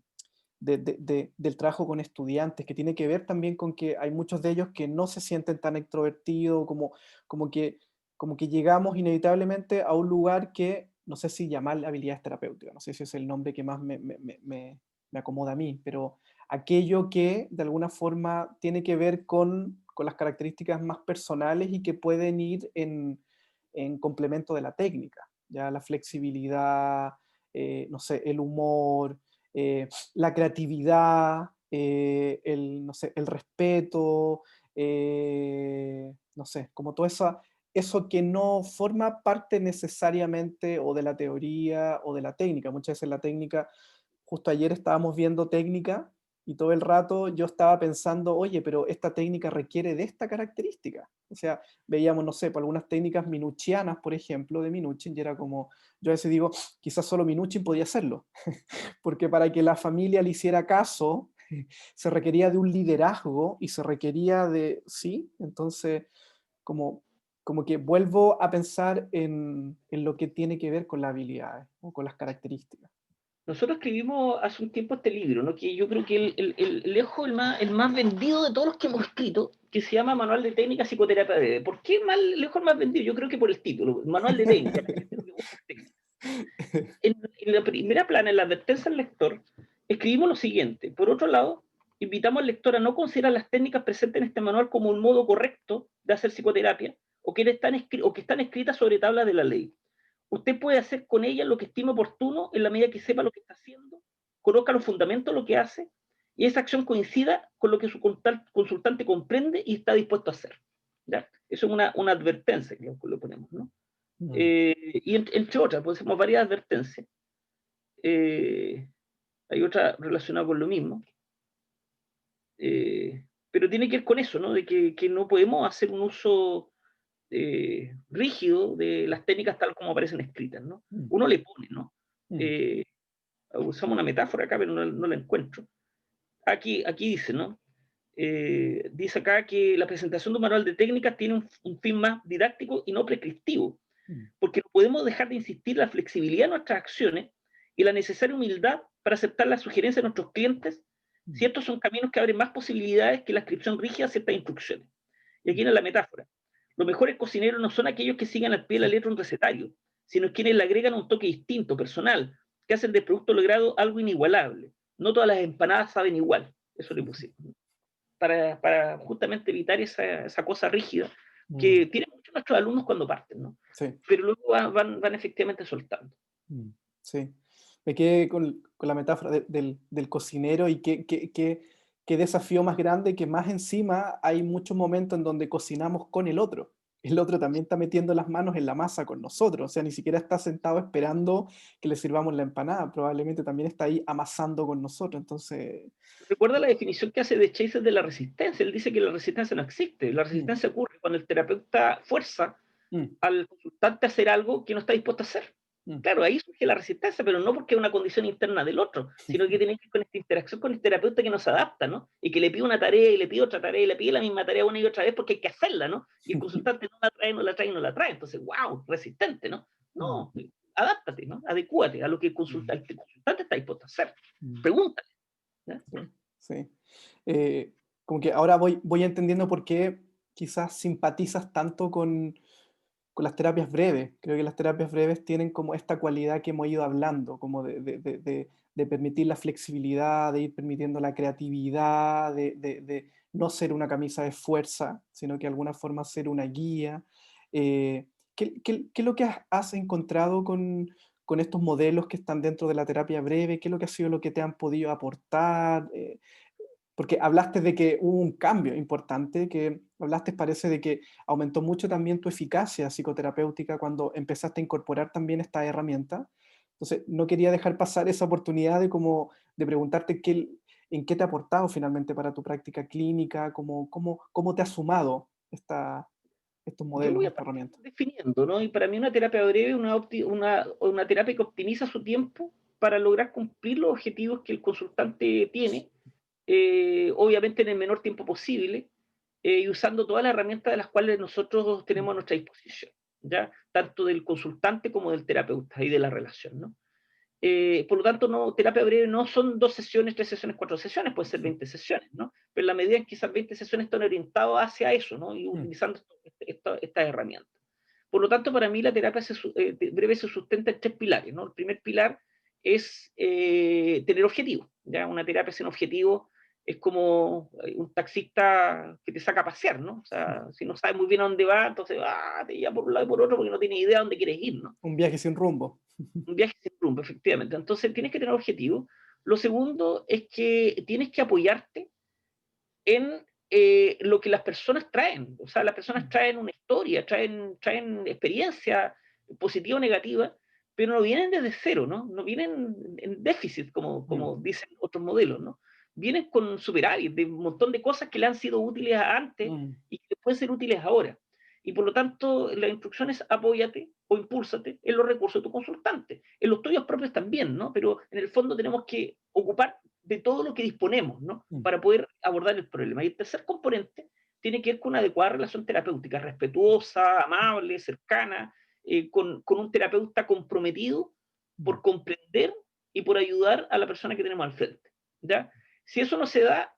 trabajo con estudiantes, que tiene que ver también con que hay muchos de ellos que no se sienten tan extrovertidos, como que, como que llegamos inevitablemente a un lugar que, no sé si llamar habilidades terapéuticas, no sé si es el nombre que más me acomoda a mí, pero aquello que de alguna forma tiene que ver con las características más personales y que pueden ir en complemento de la técnica, ya la flexibilidad, no sé, el humor, la creatividad, no sé, el respeto, no sé, como todo eso que no forma parte necesariamente o de la teoría o de la técnica. Muchas veces la técnica, justo ayer estábamos viendo técnica y todo el rato yo estaba pensando, oye, pero esta técnica requiere de esta característica. O sea, veíamos, no sé, por algunas técnicas minuchianas, por ejemplo, de Minuchin, y era como, yo a veces digo, quizás solo Minuchin podía hacerlo, porque para que la familia le hiciera caso, se requería de un liderazgo y se requería de, sí, entonces como, como que vuelvo a pensar en lo que tiene que ver con las habilidades o con las características. Nosotros escribimos hace un tiempo este libro, ¿no? Que yo creo que lejos el más vendido de todos los que hemos escrito, que se llama Manual de Técnica Psicoterapia Breve. ¿Por qué lejos el más vendido? Yo creo que por el título, Manual de Técnica. La gente lo que busca es técnica. En la primera plana, en la advertencia al lector, escribimos lo siguiente. Por otro lado, invitamos al lector a no considerar las técnicas presentes en este manual como un modo correcto de hacer psicoterapia o que están escritas sobre tablas de la ley. Usted puede hacer con ellas lo que estime oportuno en la medida que sepa lo que está haciendo, conozca los fundamentos de lo que hace y esa acción coincida con lo que su consultante comprende y está dispuesto a hacer. ¿Ya? Eso es una advertencia que lo ponemos, ¿no? Mm, Y entre otras, pues hacemos varias advertencias. Eh, hay otra relacionada con lo mismo. Pero tiene que ver con eso, ¿no? De que no podemos hacer un uso rígido de las técnicas tal como aparecen escritas, ¿no? mm, Uno le pone, ¿no? mm, Eh, usamos una metáfora acá, pero no la encuentro. Aquí dice, ¿no? Dice acá que la presentación de un manual de técnicas tiene un fin más didáctico y no prescriptivo, mm, porque no podemos dejar de insistir en la flexibilidad de nuestras acciones y la necesaria humildad para aceptar las sugerencias de nuestros clientes si mm, estos son caminos que abren más posibilidades que la inscripción rígida a ciertas instrucciones. Y aquí viene la metáfora. Los mejores cocineros no son aquellos que sigan al pie de la letra un recetario, sino quienes le agregan un toque distinto, personal, que hacen del producto logrado algo inigualable. No todas las empanadas saben igual. Eso le pusimos. para justamente evitar esa cosa rígida mm, que tienen muchos nuestros alumnos cuando parten, ¿no? sí. Pero luego van efectivamente soltando. Mm, sí, me quedé con la metáfora del cocinero y qué desafío más grande que más encima hay muchos momentos en donde cocinamos con el otro. El otro también está metiendo las manos en la masa con nosotros, o sea, ni siquiera está sentado esperando que le sirvamos la empanada, probablemente también está ahí amasando con nosotros. Entonces, Recuerda la definición que hace de Chaser de la resistencia. Él dice que la resistencia no existe. La mm, resistencia ocurre cuando el terapeuta fuerza mm, al consultante a hacer algo que no está dispuesto a hacer. mm, Claro, ahí surge la resistencia, pero no porque es una condición interna del otro, sino que tiene que ver con esta interacción con el terapeuta que nos adapta, ¿no? Y que le pide una tarea y le pide otra tarea y le pide la misma tarea una y otra vez porque hay que hacerla, ¿no? Y el consultante no la trae, no la trae, no la trae. Entonces, wow, resistente, ¿no? mm, No, adáptate, ¿no? Adecúate a lo que mm, el consultante está dispuesto a hacer. mm, Pregúntale, ¿ya? sí, sí. Eh, como que ahora voy entendiendo por qué quizás simpatizas tanto con las terapias breves. Creo que las terapias breves tienen como esta cualidad que hemos ido hablando, como de permitir la flexibilidad, de ir permitiendo la creatividad, de no ser una camisa de fuerza, sino que de alguna forma ser una guía. ¿Qué es lo que has encontrado con estos modelos que están dentro de la terapia breve? ¿Qué es lo que ha sido lo que te han podido aportar? Porque hablaste de que hubo un cambio importante, que hablaste, parece, de que aumentó mucho también tu eficacia psicoterapéutica cuando empezaste a incorporar también esta herramienta. Entonces, no quería dejar pasar esa oportunidad de preguntarte en qué te ha aportado finalmente para tu práctica clínica, cómo te ha sumado estos Yo modelos, voy a esta partir herramienta. definiendo, ¿no? Y para mí una terapia breve es una terapia que optimiza su tiempo para lograr cumplir los objetivos que el consultante tiene, obviamente en el menor tiempo posible, y usando todas las herramientas de las cuales nosotros Mm, tenemos a nuestra disposición, ¿ya? Tanto del consultante como del terapeuta y de la relación, ¿no? Por lo tanto, no, terapia breve no son 2 sesiones, 3 sesiones, 4 sesiones, pueden ser 20 sesiones, ¿no? Pero en la medida en que esas 20 sesiones están orientadas hacia eso, ¿no? Y mm, utilizando estas herramientas. Por lo tanto, para mí la terapia breve se sustenta en 3 pilares, ¿no? El primer pilar es tener objetivo, ¿ya? Una terapia sin objetivo es como un taxista que te saca a pasear, ¿no? O sea, si no sabes muy bien a dónde va, entonces te lleva por un lado y por otro porque no tienes idea a dónde quieres ir, ¿no? un viaje sin rumbo. Un viaje sin rumbo, efectivamente. Entonces tienes que tener objetivo. Lo segundo es que tienes que apoyarte en lo que las personas traen. O sea, las personas Mm, traen una historia, traen experiencia positiva o negativa, pero no vienen desde cero, ¿no? No vienen en déficit, mm, como dicen otros modelos, ¿no? Vienen con superávit de un montón de cosas que le han sido útiles antes mm, y que pueden ser útiles ahora. Y por lo tanto, la instrucción es apóyate o impúlsate en los recursos de tu consultante, en los tuyos propios también, ¿no? Pero en el fondo tenemos que ocupar de todo lo que disponemos, ¿no? mm, Para poder abordar el problema. Y el tercer componente tiene que ver con una adecuada relación terapéutica, respetuosa, amable, cercana, con un terapeuta comprometido mm, por comprender y por ayudar a la persona que tenemos al frente. ¿Ya? Si eso no se da,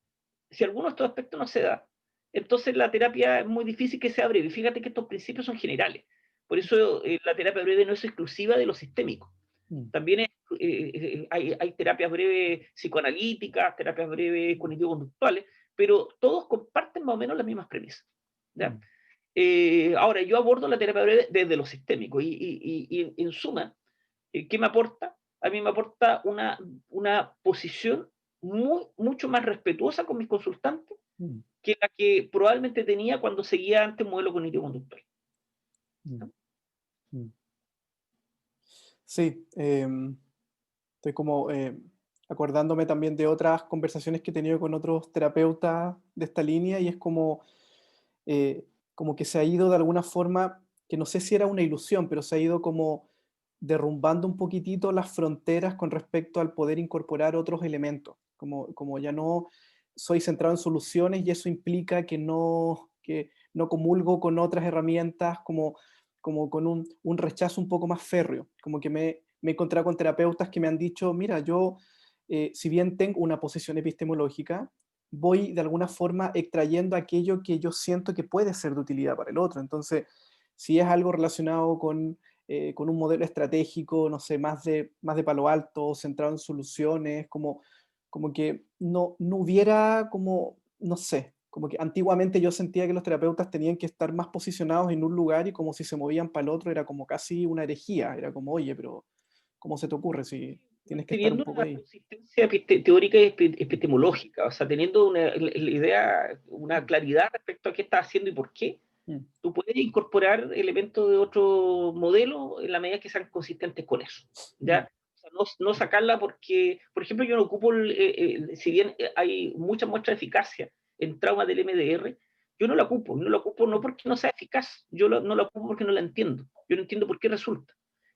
si alguno de estos aspectos no se da, entonces la terapia es muy difícil que sea breve. Fíjate que estos principios son generales. Por eso la terapia breve no es exclusiva de lo sistémico. mm, También hay terapias breves psicoanalíticas, terapias breves cognitivo-conductuales, pero todos comparten más o menos las mismas premisas. ¿Ya? mm, Ahora, yo abordo la terapia breve desde lo sistémico y en suma, ¿qué me aporta? A mí me aporta una posición mucho más respetuosa con mis consultantes mm, que la que probablemente tenía cuando seguía antes un modelo cognitivo-conductual. mm, mm. Sí, estoy como acordándome también de otras conversaciones que he tenido con otros terapeutas de esta línea y es eh, como que se ha ido de alguna forma, que no sé si era una ilusión, pero se ha ido como derrumbando un poquitito las fronteras con respecto al poder incorporar otros elementos, como ya no soy centrado en soluciones y eso implica que no comulgo con otras herramientas, como con un rechazo un poco más férreo, como que me he encontrado con terapeutas que me han dicho, mira, yo, si bien tengo una posición epistemológica, voy de alguna forma extrayendo aquello que yo siento que puede ser de utilidad para el otro. Entonces, si es algo relacionado con un modelo estratégico, no sé, más de palo alto, centrado en soluciones, como que no hubiera como, no sé, como que antiguamente yo sentía que los terapeutas tenían que estar más posicionados en un lugar y como si se movían para el otro era como casi una herejía, era como, oye, pero ¿cómo se te ocurre si tienes que estar un Teniendo poco una ahí? consistencia teórica y epistemológica, o sea, teniendo la idea, una Mm, claridad respecto a qué está haciendo y por qué, mm, tú puedes incorporar elementos de otro modelo en la medida que sean consistentes con eso, mm, ¿ya? O sea, no sacarla porque, por ejemplo, yo no ocupo, si bien hay muchas muestras de eficacia en trauma del MDR, yo no la ocupo no porque no sea eficaz, no la ocupo porque no la entiendo, yo no entiendo por qué resulta.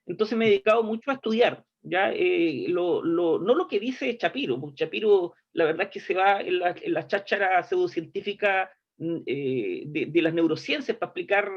Entonces me he dedicado mucho a estudiar, ¿ya? No lo que dice Chapiro, porque Chapiro la verdad es que se va en la cháchara pseudocientífica de las neurociencias para explicar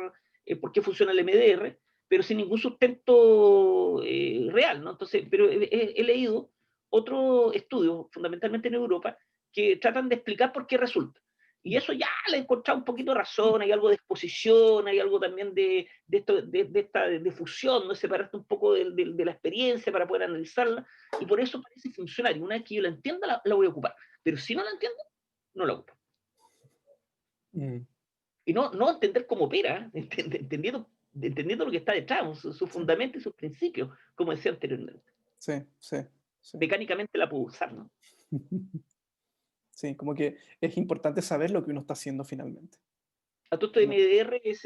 por qué funciona el MDR, pero sin ningún sustento real, ¿no? Entonces, pero he leído otros estudios, fundamentalmente en Europa, que tratan de explicar por qué resulta. Y mm, eso ya le he encontrado un poquito de razón, hay algo de exposición, hay algo también de esta de fusión, ¿no? Separarte un poco de la experiencia para poder analizarla, y por eso parece funcionar. Y una vez que yo la entienda, la voy a ocupar. Pero si no la entiendo, no la ocupo. mm, Y no entender cómo opera, entendiendo lo que está detrás, su sí, fundamento y sus principios, como decía anteriormente. sí, sí, sí. Mecánicamente la puedo usar, ¿no? Sí, como que es importante saber lo que uno está haciendo finalmente. A todo esto de No, MDR es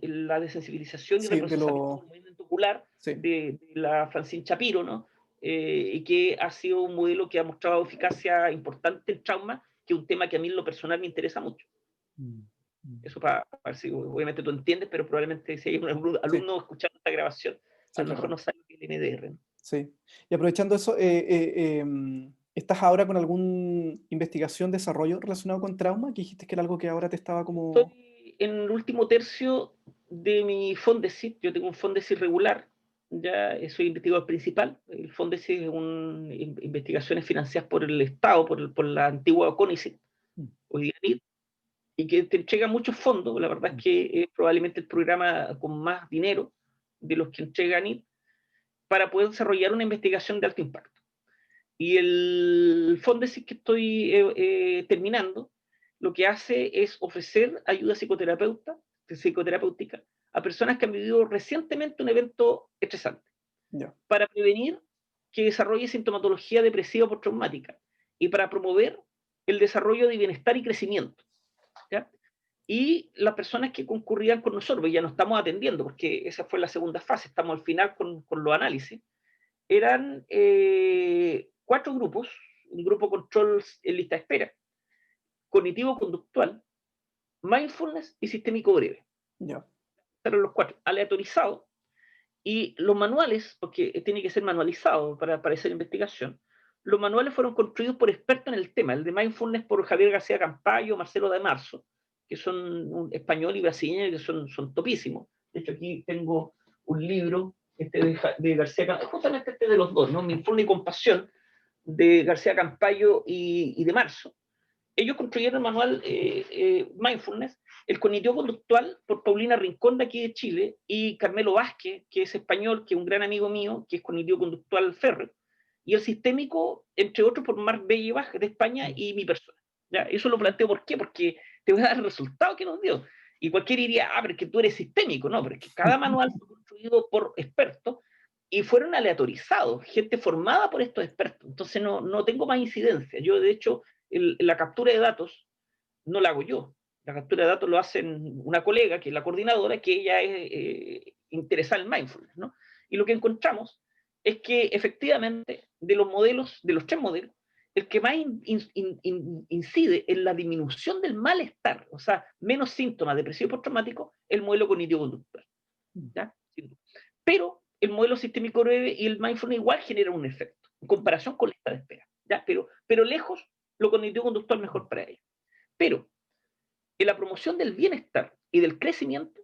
la desensibilización y sí, de reprocesamiento lo... del movimiento ocular Sí. de la Francine Shapiro, ¿no? Y que ha sido un modelo que ha mostrado eficacia importante en trauma, que es un tema que a mí en lo personal me interesa mucho. Mm, mm. Eso para ver si obviamente tú entiendes, pero probablemente si hay un alumno, Sí, alumno escuchando esta grabación, sí, a es lo mejor verdad. no sabe qué es el MDR, ¿no? Sí. Y aprovechando eso, ¿estás ahora con alguna investigación, desarrollo relacionado con trauma? Que dijiste que era algo que ahora te estaba como... Estoy en el último tercio de mi Fondesit. Yo tengo un Fondesit regular, ya soy investigador principal. El Fondesit es una investigaciones financiadas por el Estado, por la antigua CONICET, Mm, hoy día NID, y que te entrega muchos fondos. La verdad mm, es que es probablemente el programa con más dinero de los que entrega NID para poder desarrollar una investigación de alto impacto. Y el Fondesit que estoy terminando, lo que hace es ofrecer ayuda psicoterapéutica a personas que han vivido recientemente un evento estresante ya. para prevenir que desarrolle sintomatología depresiva postraumática y para promover el desarrollo de bienestar y crecimiento. ¿Ya? Y las personas que concurrían con nosotros, ya no estamos atendiendo, porque esa fue la segunda fase, estamos al final con los análisis, eran 4 grupos, un grupo control en lista de espera, cognitivo-conductual, mindfulness y sistémico breve. Ya. Eran los 4, aleatorizados, y los manuales, porque tiene que ser manualizado para esa investigación, los manuales fueron construidos por expertos en el tema, el de mindfulness por Javier García Campayo, Marcelo de Marzo, que son un español y brasileño que son topísimos. De hecho, aquí tengo un libro de García Campayo, justamente este de los dos, ¿no? Mindfulness y Compasión, de García Campayo y de Marzo. Ellos construyeron el manual Mindfulness, el cognitivo conductual por Paulina Rincón de aquí de Chile y Carmelo Vázquez, que es español, que es un gran amigo mío, que es cognitivo conductual férreo, y el sistémico, entre otros, por Marc Bellevach de España Mm, y mi persona. ¿Ya? Eso lo planteo, ¿por qué? Porque te voy a dar el resultado que nos dio. Y cualquiera diría, pero es que tú eres sistémico, no, pero es que cada manual fue construido por expertos y fueron aleatorizados, gente formada por estos expertos. Entonces no tengo más incidencia. Yo, de hecho, la captura de datos no la hago yo. La captura de datos lo hacen una colega, que es la coordinadora, que ella es interesada en mindfulness, ¿no? Y lo que encontramos es que efectivamente de los modelos, de los 3 modelos, el que más incide en la disminución del malestar, o sea, menos síntomas depresivos postraumáticos, es el modelo cognitivo-conductual. mm, ¿Ya? Pero el modelo sistémico breve y el mindfulness igual generan un efecto en comparación con la lista de espera. ¿Ya? Pero lejos, lo cognitivo-conductual mejor para ellos. Pero en la promoción del bienestar y del crecimiento,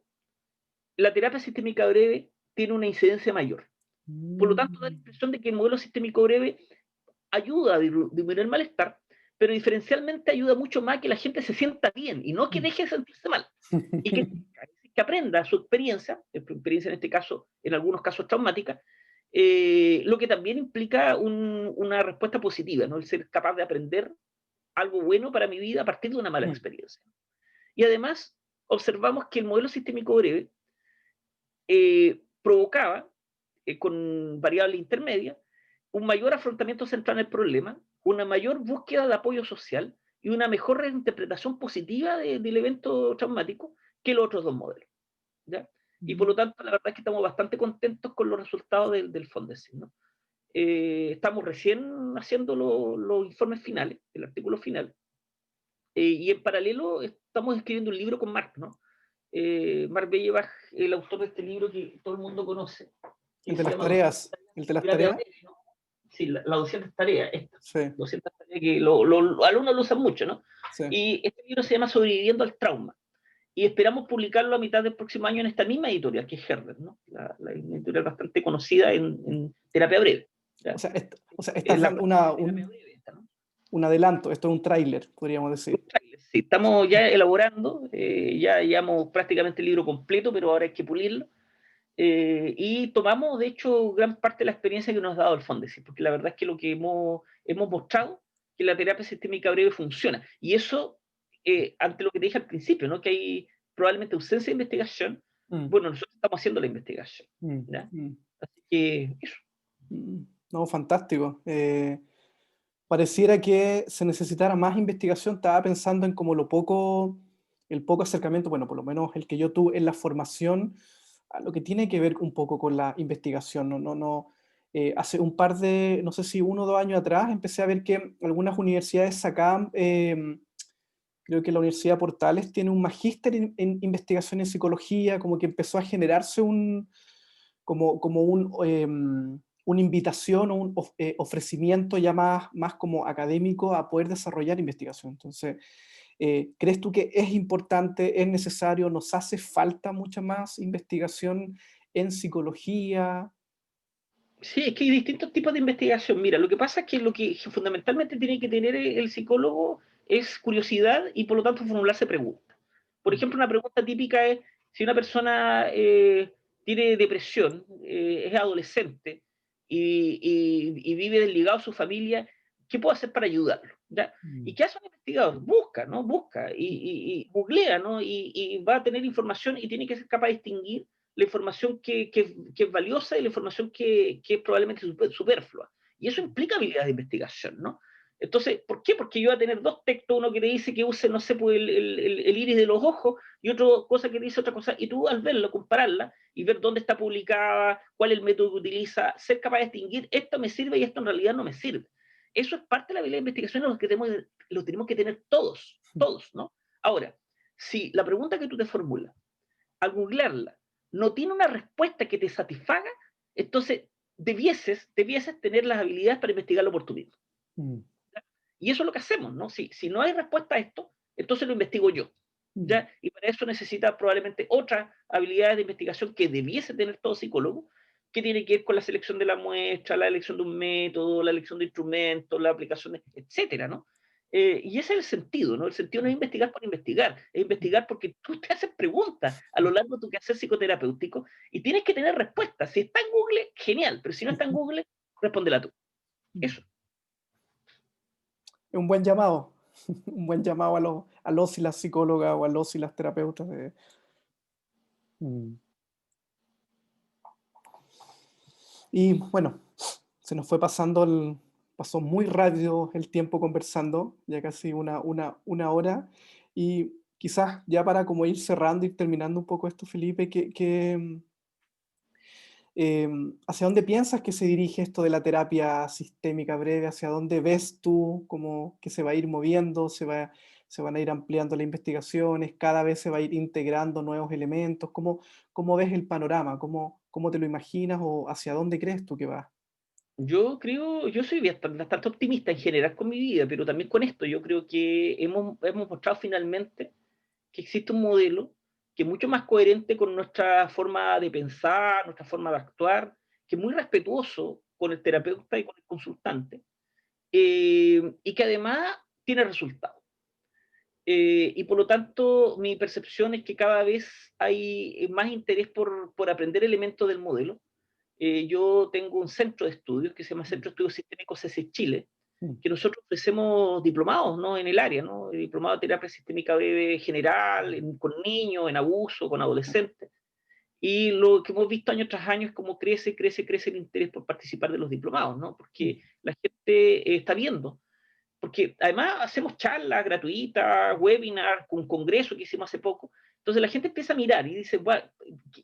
la terapia sistémica breve tiene una incidencia mayor. Por lo tanto, da la mm, impresión de que el modelo sistémico breve ayuda a disminuir el malestar, pero diferencialmente ayuda mucho más a que la gente se sienta bien y no que mm. deje de sentirse mal. Y que aprenda su experiencia en este caso, en algunos casos traumática, lo que también implica una respuesta positiva, ¿no? El ser capaz de aprender algo bueno para mi vida a partir de una mala mm, experiencia. Y además observamos que el modelo sistémico breve provocaba, con variable intermedia, un mayor afrontamiento central en el problema, una mayor búsqueda de apoyo social y una mejor reinterpretación positiva del evento traumático que los otros dos modelos. ¿Ya? Y por lo mm. tanto, la verdad es que estamos bastante contentos con los resultados del Fondesit, ¿no? Estamos recién haciendo los informes finales, el artículo final, y en paralelo estamos escribiendo un libro con Marc, ¿no? Marc Bellebach, el autor de este libro que todo el mundo conoce, El que de se las llama 200 tareas, tareas el de de las terapia tareas, breve, ¿no? Sí, la 200 tareas, esta, sí, 200 tareas que los alumnos lo usan mucho, ¿no? sí. Y este libro se llama Sobreviviendo al trauma, y esperamos publicarlo a mitad del próximo año en esta misma editorial, que es Herbert, ¿no? La editorial bastante conocida en terapia breve. O ¿Ya? sea, Es estás la dando cuarta de terapia breve esta, ¿no? un adelanto, esto es un tráiler, podríamos decir. Sí, estamos ya elaborando, ya llevamos prácticamente el libro completo, pero ahora hay que pulirlo. Y tomamos, de hecho, gran parte de la experiencia que nos ha dado el Fondesit, porque la verdad es que lo que hemos mostrado, que la terapia sistémica breve funciona. Y eso, ante lo que te dije al principio, ¿no? Que hay probablemente ausencia de investigación, Mm, bueno, nosotros estamos haciendo la investigación. mm, ¿Ya? mm, Así que eso. mm. No, fantástico. Pareciera que se necesitara más investigación. Estaba pensando en como el poco acercamiento, bueno, por lo menos el que yo tuve en la formación, a lo que tiene que ver un poco con la investigación. Hace un par de, no sé si 1 o 2 años atrás, empecé a ver que algunas universidades sacaban, creo que la Universidad Portales tiene un magíster en investigación en psicología, como que empezó a generarse como una invitación o un ofrecimiento ya más como académico a poder desarrollar investigación. Entonces, ¿crees tú que es importante, es necesario, nos hace falta mucha más investigación en psicología? Sí, es que hay distintos tipos de investigación. Mira, lo que pasa es que lo que fundamentalmente tiene que tener el psicólogo es curiosidad y por lo tanto formularse preguntas. Por Mm, ejemplo, una pregunta típica es si una persona tiene depresión, es adolescente y vive desligado a su familia, ¿qué puedo hacer para ayudarlo? ¿Ya? ¿Y mm, qué hace un investigador? Busca, ¿no? Busca y googlea, ¿no? Y va a tener información y tiene que ser capaz de distinguir la información que es valiosa y la información que es probablemente superflua. Y eso implica habilidad de investigación, ¿no? Entonces, ¿por qué? Porque yo voy a tener dos textos, uno que te dice que use, no sé, pues el iris de los ojos y otra cosa que dice otra cosa, y tú al verlo, compararla y ver dónde está publicada, cuál es el método que utiliza, ser capaz de distinguir, esto me sirve y esto en realidad no me sirve. Eso es parte de la habilidad de investigación, lo tenemos que tener todos, todos, ¿no? Ahora, si la pregunta que tú te formulas, al googlearla, no tiene una respuesta que te satisfaga, entonces debieses tener las habilidades para investigarlo por tú mismo. mm, Y eso es lo que hacemos, ¿no? Si no hay respuesta a esto, entonces lo investigo yo. mm. ¿Ya? Y para eso necesita probablemente otras habilidades de investigación que debiese tener todo psicólogo, que tiene que ver con la selección de la muestra, la elección de un método, la elección de instrumentos, la aplicación, etcétera, ¿no? Y ese es el sentido, ¿no? El sentido no es investigar por investigar, es investigar porque tú te haces preguntas a lo largo de tu quehacer psicoterapéutico y tienes que tener respuestas. Si está en Google, genial, pero si no está en Google, respóndela tú. Eso. Es un buen llamado, un buen llamado a los y las psicólogas o a los y las terapeutas. Mm. Y bueno, se nos fue pasó muy rápido el tiempo conversando, ya casi una hora. Y quizás ya para como ir cerrando, ir terminando un poco esto, Felipe, ¿hacia dónde piensas que se dirige esto de la terapia sistémica breve? ¿Hacia dónde ves tú como que se va a ir moviendo, se van a ir ampliando las investigaciones, cada vez se va a ir integrando nuevos elementos? ¿Cómo ves el panorama? ¿Cómo te lo imaginas o hacia dónde crees tú que va? Yo soy bastante optimista en general con mi vida, pero también con esto. Yo creo que hemos mostrado finalmente que existe un modelo que es mucho más coherente con nuestra forma de pensar, nuestra forma de actuar, que es muy respetuoso con el terapeuta y con el consultante, y que además tiene resultados. Y por lo tanto, mi percepción es que cada vez hay más interés por aprender elementos del modelo. Yo tengo un centro de estudios que se llama Mm, Centro de Estudios Sistémicos CESI Chile, Mm, que nosotros ofrecemos diplomados, ¿no? En el área, ¿no? Diplomado de terapia sistémica breve general, con niños, en abuso, con adolescentes. Y lo que hemos visto año tras año es cómo crece el interés por participar de los diplomados, ¿no? mm, Porque la gente está viendo. Porque además hacemos charlas gratuitas, webinars, un congreso que hicimos hace poco. Entonces la gente empieza a mirar y dice, "Guau,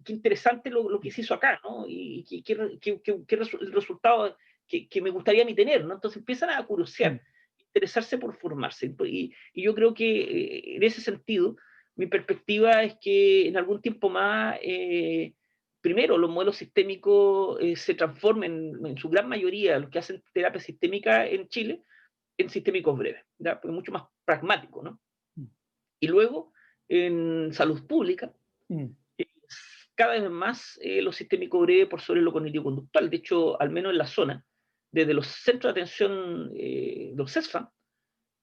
qué interesante lo que se hizo acá, ¿no? Y el resultado que me gustaría a mí tener, ¿no?". Entonces empiezan a mm, curiosear, interesarse por formarse. Y yo creo que en ese sentido, mi perspectiva es que en algún tiempo más, primero, los modelos sistémicos se transformen en su gran mayoría, los que hacen terapia sistémica en Chile, en sistémicos breves, ¿ya? Porque es mucho más pragmático, ¿no? mm, Y luego, en salud pública, mm, eh, cada vez más lo sistémico breve por sobre lo cognitivo-conductual. De hecho, al menos en la zona, desde los centros de atención, los CESFA,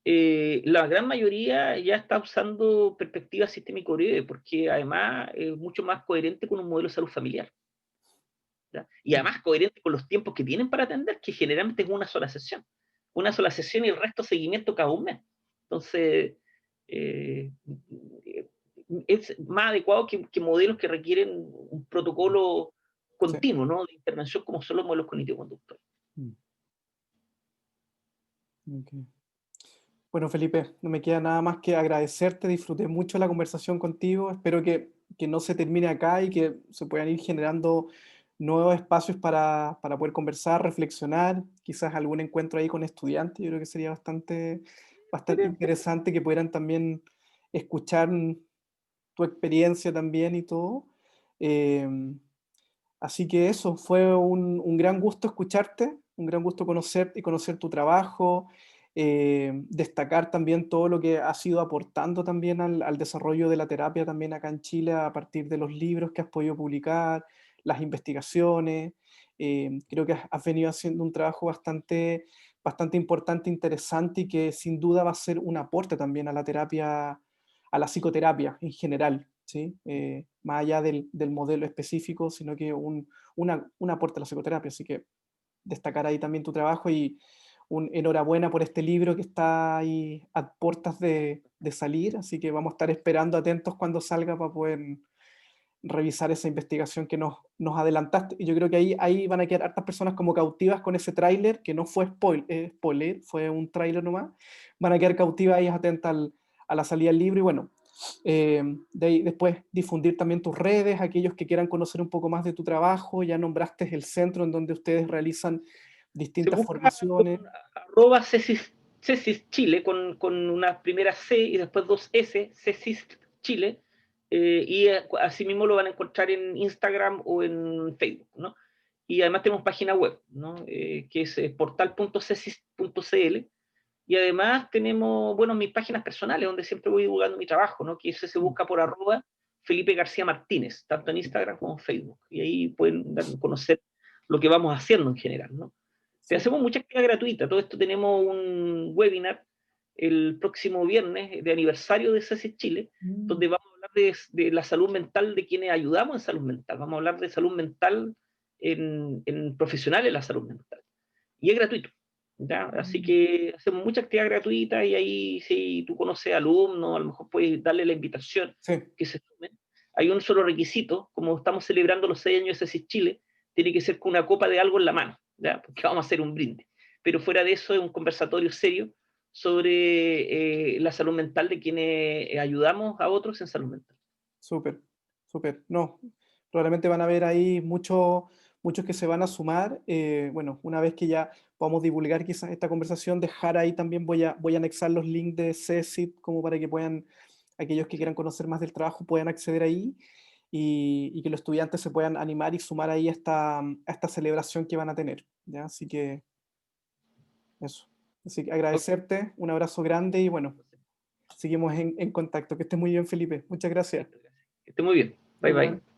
la gran mayoría ya está usando perspectiva sistémico breve, porque además es mucho más coherente con un modelo de salud familiar, ¿ya? Y mm. además coherente con los tiempos que tienen para atender, que generalmente es una sola sesión y el resto seguimiento cada un mes. Entonces, eh, es más adecuado que modelos que requieren un protocolo Sí. continuo, ¿no? De intervención como son los modelos cognitivo-conductuales. Mm, ok. Bueno, Felipe, no me queda nada más que agradecerte, disfruté mucho la conversación contigo, espero que no se termine acá y que se puedan ir generando nuevos espacios para poder conversar, reflexionar, quizás algún encuentro ahí con estudiantes, yo creo que sería bastante Excelente. interesante que pudieran también escuchar tu experiencia también y todo. Em, Así que eso, fue un gran gusto escucharte, un gran gusto conocerte y conocer tu trabajo, destacar también todo lo que has ido aportando también al desarrollo de la terapia también acá en Chile a partir de los libros que has podido publicar, las investigaciones. Creo que has venido haciendo un trabajo bastante importante, interesante y que sin duda va a ser un aporte también a la terapia, a la psicoterapia en general. ¿Sí? Más allá del modelo específico, sino que un aporte a la psicoterapia. Así que destacar ahí también tu trabajo y enhorabuena por este libro que está ahí a puertas de salir, así que vamos a estar esperando atentos cuando salga para poder revisar esa investigación que nos adelantaste. Y yo creo que ahí van a quedar hartas personas como cautivas con ese tráiler, que no fue spoiler, fue un tráiler nomás. Van a quedar cautivas ahí atentas a la salida del libro y bueno, de ahí después difundir también tus redes, aquellos que quieran conocer un poco más de tu trabajo, ya nombraste el centro en donde ustedes realizan Se distintas busca formaciones. con arroba CESIS Chile, con una primera C y después dos S, CESIS Chile, y asimismo lo van a encontrar en Instagram o en Facebook, ¿no? Y además tenemos página web, ¿no? Que es portal.cesis.cl. Y además tenemos, bueno, mis páginas personales, donde siempre voy divulgando mi trabajo, ¿no? Que se busca por arroba Felipe García Martínez, tanto en Instagram como en Facebook. Y ahí pueden conocer lo que vamos haciendo en general, ¿no? Te Sí. hacemos mucha actividad gratuita. Todo esto tenemos un webinar el próximo viernes de aniversario de CESIS Chile, Mm, donde vamos a hablar de la salud mental de quienes ayudamos en salud mental. Vamos a hablar de salud mental en profesionales de la salud mental. Y es gratuito, ¿ya? Así mm, que hacemos mucha actividad gratuita y ahí si tú conoces alumnos, a lo mejor puedes darle la invitación sí, que se sumen. Hay un solo requisito, como estamos celebrando los 6 años de CESIS Chile, tiene que ser con una copa de algo en la mano, ¿ya? Porque vamos a hacer un brindis. Pero fuera de eso es un conversatorio serio sobre la salud mental de quienes ayudamos a otros en salud mental. súper, súper. No, probablemente van a haber ahí muchos que se van a sumar. Bueno, una vez que ya podamos divulgar quizás esta conversación, dejar ahí también voy a anexar los links de CESIT como para que puedan, aquellos que Sí. quieran conocer más del trabajo, puedan acceder ahí y que los estudiantes se puedan animar y sumar ahí a esta celebración que van a tener. ¿Ya? Así que eso. Así que Ok, agradecerte, un abrazo grande y bueno, perfecto, seguimos en contacto. Que estés muy bien, Felipe. Muchas gracias. gracias. Que esté muy bien. Bye bye. Igual.